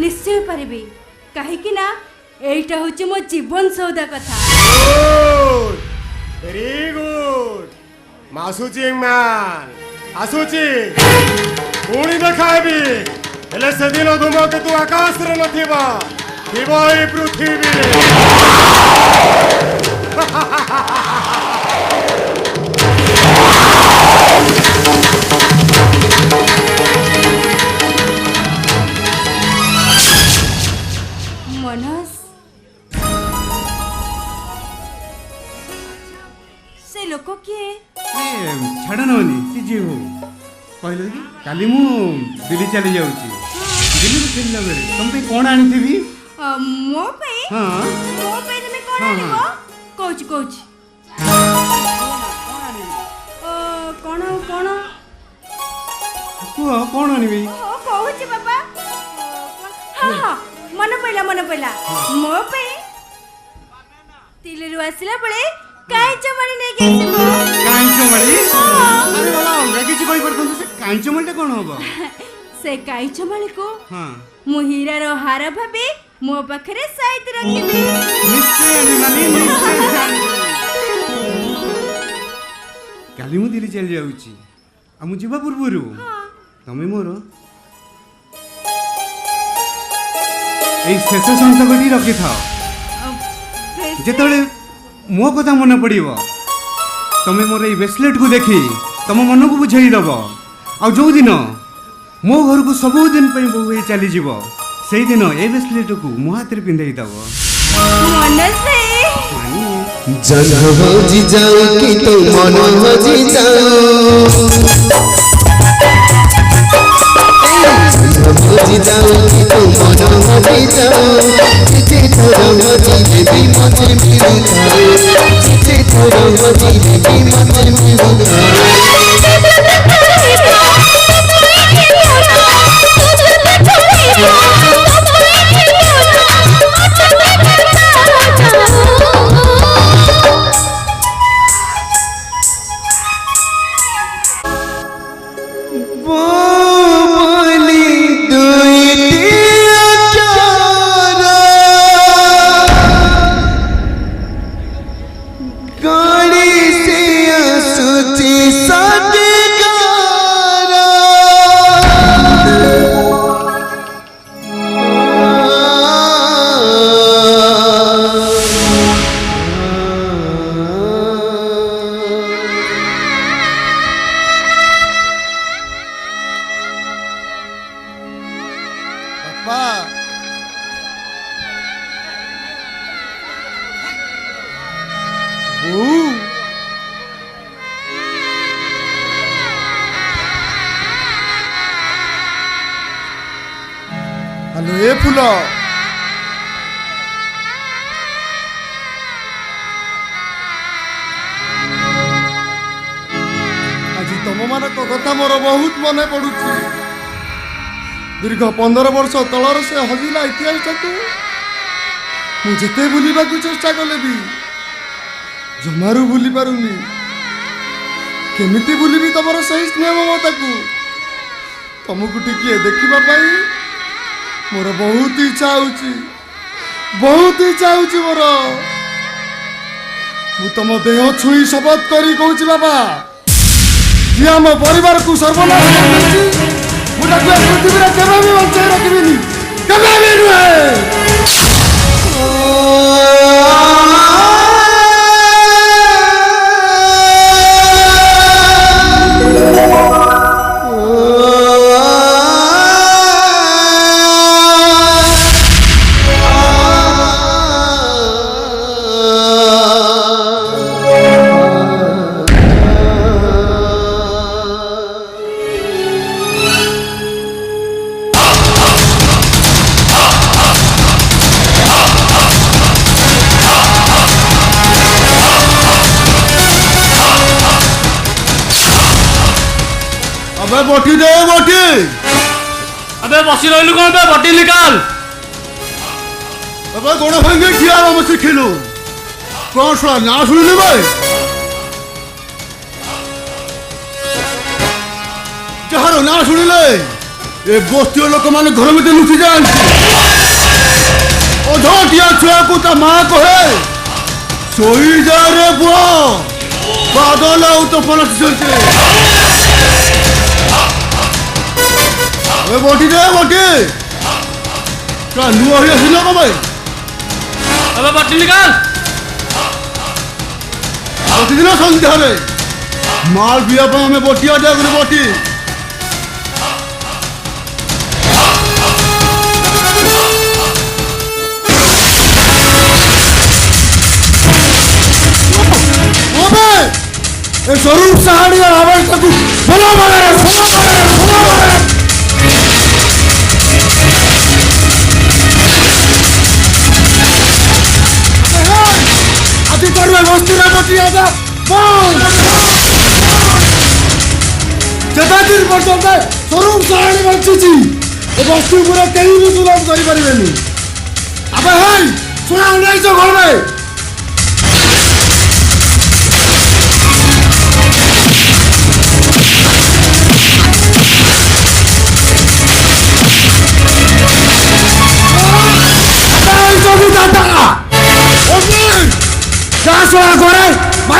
ନିଶ୍ଚୟ ପାରିବି କାହିଁକି ନା এইটা হচ্ছে ମୋ ଜୀବନ ସୌଦା କଥା ଭେରି ଗୁଡ୍ ମାସୁଚି ମ୍ୟାନ୍ ଆସୁଛି ପୁଣି ଦେଖା ହେବି ହେଲେ ସେଦିନ ଧୂମକେତୁ ଆକାଶରେ ନଥିବ ଥିବ ଏଇ ପୃଥିବୀରେ ମନୋଜ ସେ ଲୋକ କିଏ ଛାଡ଼ ନବନି ସେ ଯିଏ ହଉ କହିଲ କି କାଲି ମୁଁ ଦିଲ୍ଲୀ ଚାଲି ଯାଉଛି ଦିଲ୍ଲୀରୁ ଫେରିଲା ବେଳେ ତମ ପାଇଁ କ'ଣ ଆଣିଥିବି ମୋ ପାଇଁ ତମେ କ'ଣ ଆଣିବ କହୁଛି କହୁଛି କ'ଣ କ'ଣ କୁହ କ'ଣ ଆଣିବି କହୁଛି ବାବା ହଁ ହଁ ମନେ ପଇଲା ମୋ ପାଇଁ ତିଲିରୁ ଆସିଲା ବେଳେ କାଇଁଚ ମାଳି ନେଇକି ଆସିବ। କାଇଁଚ ମାଳି? ଆରେ ବାବା ଅଲଗା କିଛି କହିପାରୁଛନ୍ତି ସେ କାଇଁଚ ମାଳିଟା କ'ଣ ହବ? ସେ କାଇଁଚ ମାଳିକୁ ହଁ ମୁଁ ହୀରାର ହାର ଭାବି ମୋ ପାଖରେ ସାଇତି ରଖିବି। ନିଶ୍ଚୟ ଆଣିବି ମାମି ନିଶ୍ଚୟ ଆଣିବି। କାଲି ମୁଁ ଦିଲ୍ଲୀ ଚାଲି ଯାଉଛି ଆଉ ମୁଁ ଯିବା ପୂର୍ବରୁ ତମେ ମୋର এই ଶେଷ ସନ୍ତକଟି ରଖିଥାଅ। ଯେତେବେଳେ ମୋ କଥା ମନେ ପଡ଼ିବ ତମେ ମୋର ଏଇ ବ୍ରେସଲେଟ୍କୁ ଦେଖି ତମ ମନକୁ ବୁଝେଇ ଦେବ। ଆଉ ଯେଉଁଦିନ ମୋ ଘରକୁ ସବୁଦିନ ପାଇଁ ବୋହୂ ହେଇ ଚାଲିଯିବ ସେଇଦିନ ଏ ବ୍ରେସଲେଟ୍କୁ ମୋ ହାତରେ ପିନ୍ଧେଇ ଦେବ। ମନୋଜ ଭାଇ जन हजी जाओ कि तो मन हजी जाओ हजी जाओ कि तो मन हजी जाओ जिते थोर हजी देवी मते मिलुथाए जिते थोर हजी देवी मते मिलुथाए ହ୍ୟାଲୋ ଏ ଫୁଲ ଆଜି ତମମାନଙ୍କ କଥା ମୋର ବହୁତ ମନେ ପଡୁଛି। ଦୀର୍ଘ 15 ବର୍ଷ ତଳର ସେ ହଜିଲା ଇତିହାସଟାକୁ ମୁଁ ଯେତେ ଭୁଲିବାକୁ ଚେଷ୍ଟା କଲେ ବି ଜମାରୁ ଭୁଲି ପାରୁନି। କେମିତି ଭୁଲିବି ତମର ସେହି ସ୍ନେହ ମମତାକୁ? ତମକୁ ଟିକିଏ ଦେଖିବା ପାଇଁ ମୋର ବହୁତ ଇଚ୍ଛା ହଉଛି ମୋର। ମୁଁ ତମ ଦେହ ଛୁଇଁ ଶପଥ କରି କହୁଛି ବାବା, ଯିଏ ଆମ ପରିବାରକୁ ସର୍ବନାଶ କରିଛି ମୁଁ ତାକୁ ଏ ପୃଥିବୀରେ କେବେ ବି ବଞ୍ଚାଇ ରଖିବିନି, କେବେ ବି ନୁହେଁ। अबे बोटी दे बोटी। अबे बसी रहिलु कोन बे बोटी निकाल। अबे गोड़ भांगे ठिया हम सिखिलु कौन सुना ना सुनिले भाई। जहारो ना सुनिले ए बस्ती लोक माने घर में लुचि जान ओझटिया छुआ को ता मां कहे सोई जा रे बुआ बादल आउ तो पलट चलते। अबे बोटी दे बोटी का नुआ हिया सिलो को भाई। अबे बोटी निकाल। बोटी दिना संध्या रे माल बिया पर हमें बोटी आ जाए बोटी। अबे ए स्वरूप सहाड़ी आवाज तक बोला मारे अभी कर में वस्तु ना बोटी आजा बोल जता दिन पर्यंत स्वरूप सहाड़ी बंचिची ए वस्तु पूरा कहीं भी सुलभ करि परिबेनी। अबे हाय सुना नहीं तो घर में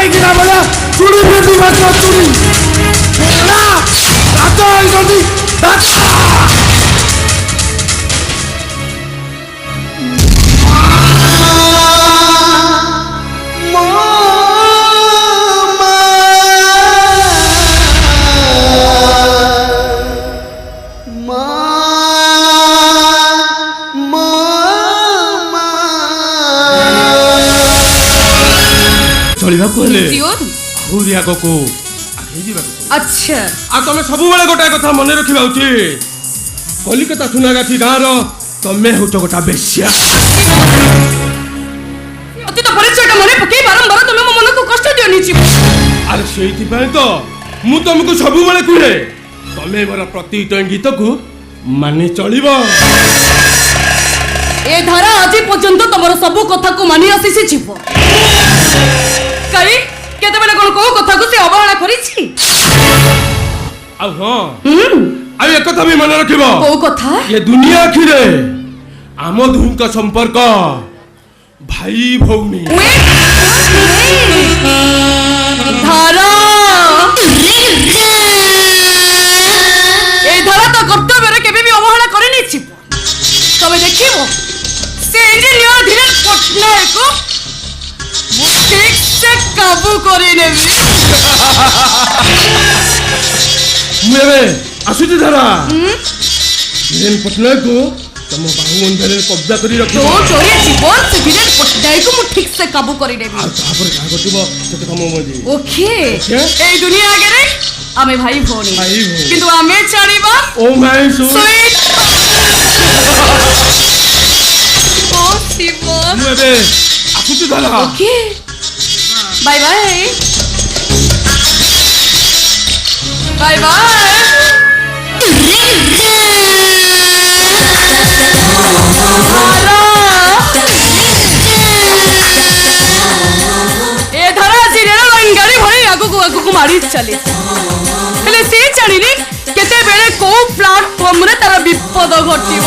କାହିଁକିନା ବଳିଆ ଚୁଡ଼ି ଫେଟି ମାତ୍ର ଚୁଡ଼ି ଦାନ୍ତ ହେଇଛନ୍ତି ଚଳିବାକୁ ହେଲେ Sure? ଆହୁରି ଆଗକୁ ଆଗେଇ ଯିବାକୁ ପଡ଼ିବ। अच्छा ଆଉ ତମେ ସବୁବେଳେ ଗୋଟାଏ କଥା ମନେ ରଖିବା ଉଚିତ କଲିକତା ସୁନାଗାଛି ଗାଁର ତମେ ହଉଛ ଗୋଟା ବେଶ୍ୟା। ଅତୀତ ପରିଚୟଟା ମନେ ପକେଇ ବାରମ୍ବାର ତମେ ମୋ ମନକୁ କଷ୍ଟ ଦିଅନି ଯିବ। ଆରେ ସେଇଥିପାଇଁ ତ ମୁଁ ତମକୁ ସବୁବେଳେ କୁହେ ତମେ ମୋର ପ୍ରତିହିତ ଇଙ୍ଗିତକୁ ମାନି ଚଳିବ। ଏ ଧାରା ଆଜି ପର୍ଯ୍ୟନ୍ତ ତମର ସବୁ କଥାକୁ ମାନି ଆସିଛି ଯିବ। କାଇଁ କେତେବେଳେ କଣ କୋଉ କଥାକୁ ସେ ଅବହେଳା କରିଛି? ଆଉ ହଁ ଆଉ ଏକଥା ବି ମନେ ରଖିବ କୋଉ କଥା? ଏ ଦୁନିଆ ଆଖିରେ ଆମ ଦୁହିଁଙ୍କ ସମ୍ପର୍କ ଭାଇ ଭଉଣୀ। ଧାରା এই ধারা তো কর্তব্যরে কেবে বি অবহেলা করেনি ছিপ। তবে দেখিব সে ইঞ্জিনিয়র ধীরেন পটনায়ক ঠিক সে কাবু করে নেবি। ମୁଁ ଏବେ ଆସୁଛି ଧାରା ଧୀରେନ ପଟ୍ଟନାୟକକୁ ତମ ବାହୁବନ୍ଧରେ କବ୍ଜା କରି ରଖିବ। তো চোরে জীবন সে ধীরেন পটনায়ক মু ঠিক সে কাবু করে নেবি। ଆଉ ତାପରେ ଯାହା ଘଟିବ ସେତେ ତମ ମଜି। ওকে Okay? এই দুনিয়া আগে আমি ভাই ভଉଣୀ ଭାଇ ଭଉଣୀ। কিন্তু ଆମେ ଛାଡ଼ିବା ଓ ମାଇ ସୁ ସୁଇଟ୍ ও শিব। ମୁଁ ଏବେ ଆସୁଛି ଧାରା। Okay bye bye bye bye. এ ধারা আছে রেল লাইন গাড়ি ভরি আগুকু আগুকু মারি চালে ହେଲେ ସେ ଜାଣିନି କେତେବେଳେ କୋଉ ପ୍ଲାଟଫର୍ମରେ ତାର ବିପଦ ଘଟିବ।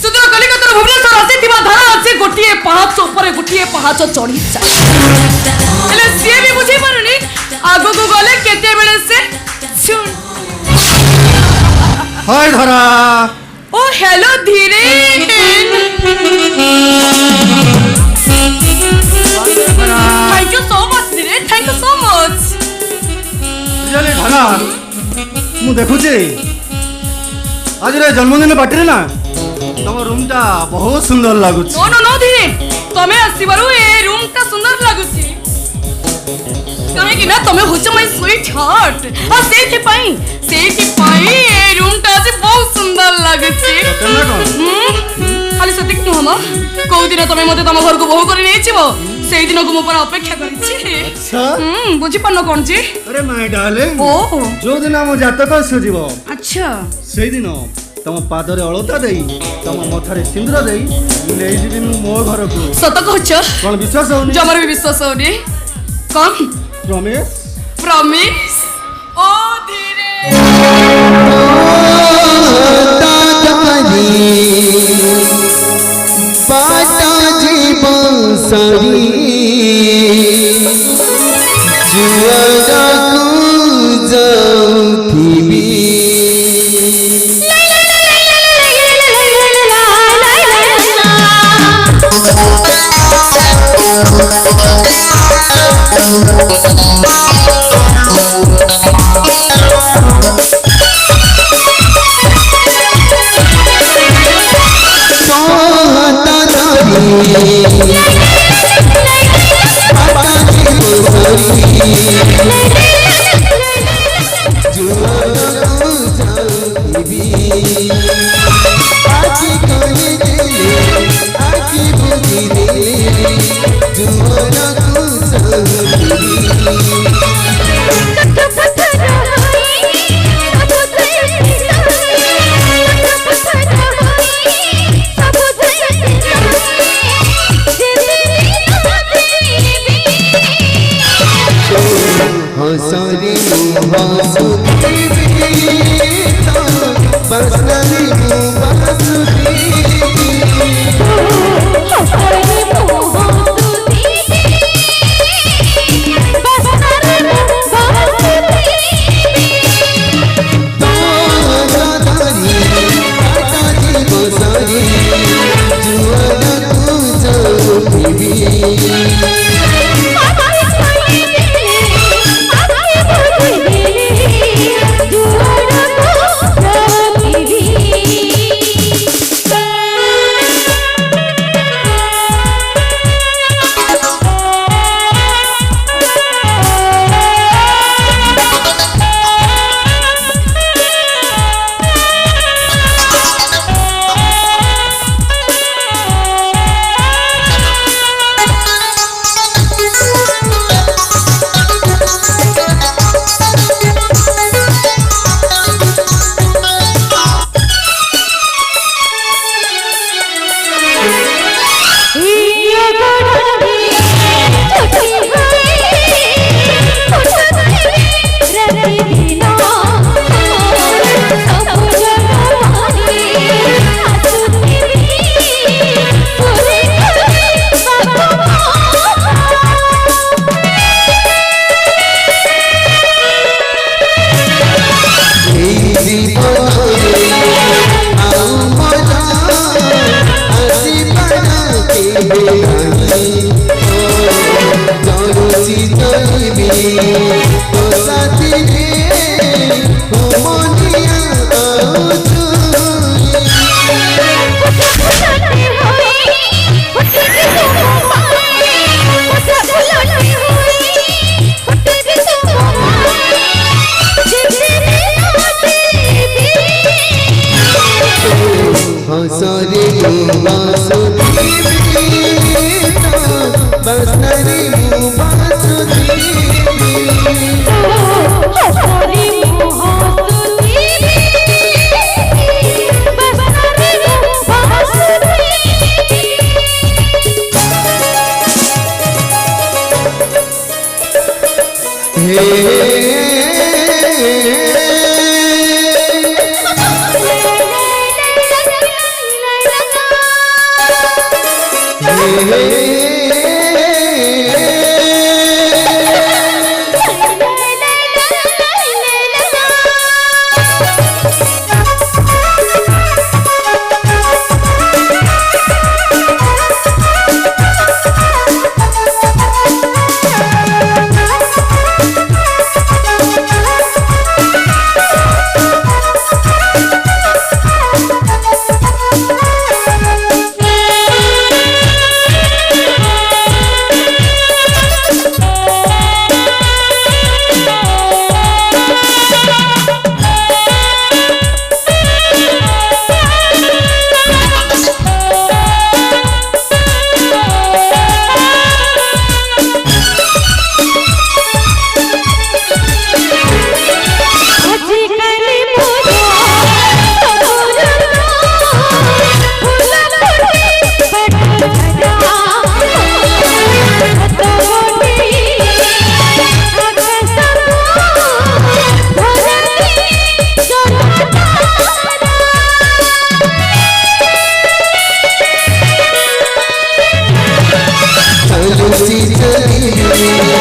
ସୁଦୂର କଲିକତାର ଭୁବନେଶ୍ୱର ଆସିଥିବା ଧାରା ଅଛି ଗୋଟିଏ ପାହାଚ ଉପରେ ଗୋଟିଏ ପାହାଚ ଚଢି ଚାଲେ। ହେଲେ ସିଏ ବି ବୁଝିପାରୁନି ଆଗକୁ ଗଲେ କେତେବେଳେ ସେ হাই ধরা ও হ্যালো ধীরে থ্যাংক ইউ সো মাচ ধীরে thank you so much. Really ধরা ମୁଁ ଦେଖୁଛି ଆଜିର ଜନ୍ମଦିନ ପାର୍ଟିରେ ନା ତମ ରୁମଟା ବହୁତ ସୁନ୍ଦର ଲାଗୁଛି। नो नो नो धीरे ତମେ ଆସିବାରୁ ଏ ରୁମଟା ସୁନ୍ଦର ଲାଗୁଛି କାହିଁକି ନା ତମେ ହଉଛ ମାଇ ସୁଇଟ୍ ହାର୍ଟ ଆଉ ସେଇଥିପାଇଁ ଏ ରୁମଟା ଆଜି ବହୁତ ସୁନ୍ଦର ଲାଗୁଛି। ଖାଲି ସେତିକି ନୁହଁ ମ କୋଉ ଦିନ ତମେ ମତେ ତମ ଘରକୁ ବୋହୂ କରି ନେଇଯିବ ସେଇ ଦିନକୁ ମୁଁ ପୁରା ଅପେକ୍ଷା କରିଛି। ବୁଝିପାରୁନ କଣ ଯେ? ଆରେ ମାଇ ଡାର୍ଲିଂ ଓ ଯୋଉଦିନ ଆମ ଜାତକ ସୁଝିବ ଆଚ୍ଛା ସେଇଦିନ ତମ ପାଦରେ ଅଳତା ଦେଇ ତମ ମଥାରେ ସିନ୍ଦୁର ଦେଇ ନେଇଯିବି ମୁଁ ମୋ ଘରକୁ। ସତ କହୁଛ? କଣ ବିଶ୍ୱାସ ହଉନି? ଜମାରୁ ବି ବିଶ୍ୱାସ ହଉନି। କଣ ପ୍ରମିସ୍? ପ୍ରମିସ୍? ଓ ଧୀରେ पाटा जीवन सरी जुआरा को जाऊथिबी Did पाइबे नहीं जानुची जाइबी तो साथी रे हो मनिया हसरे बसरे चली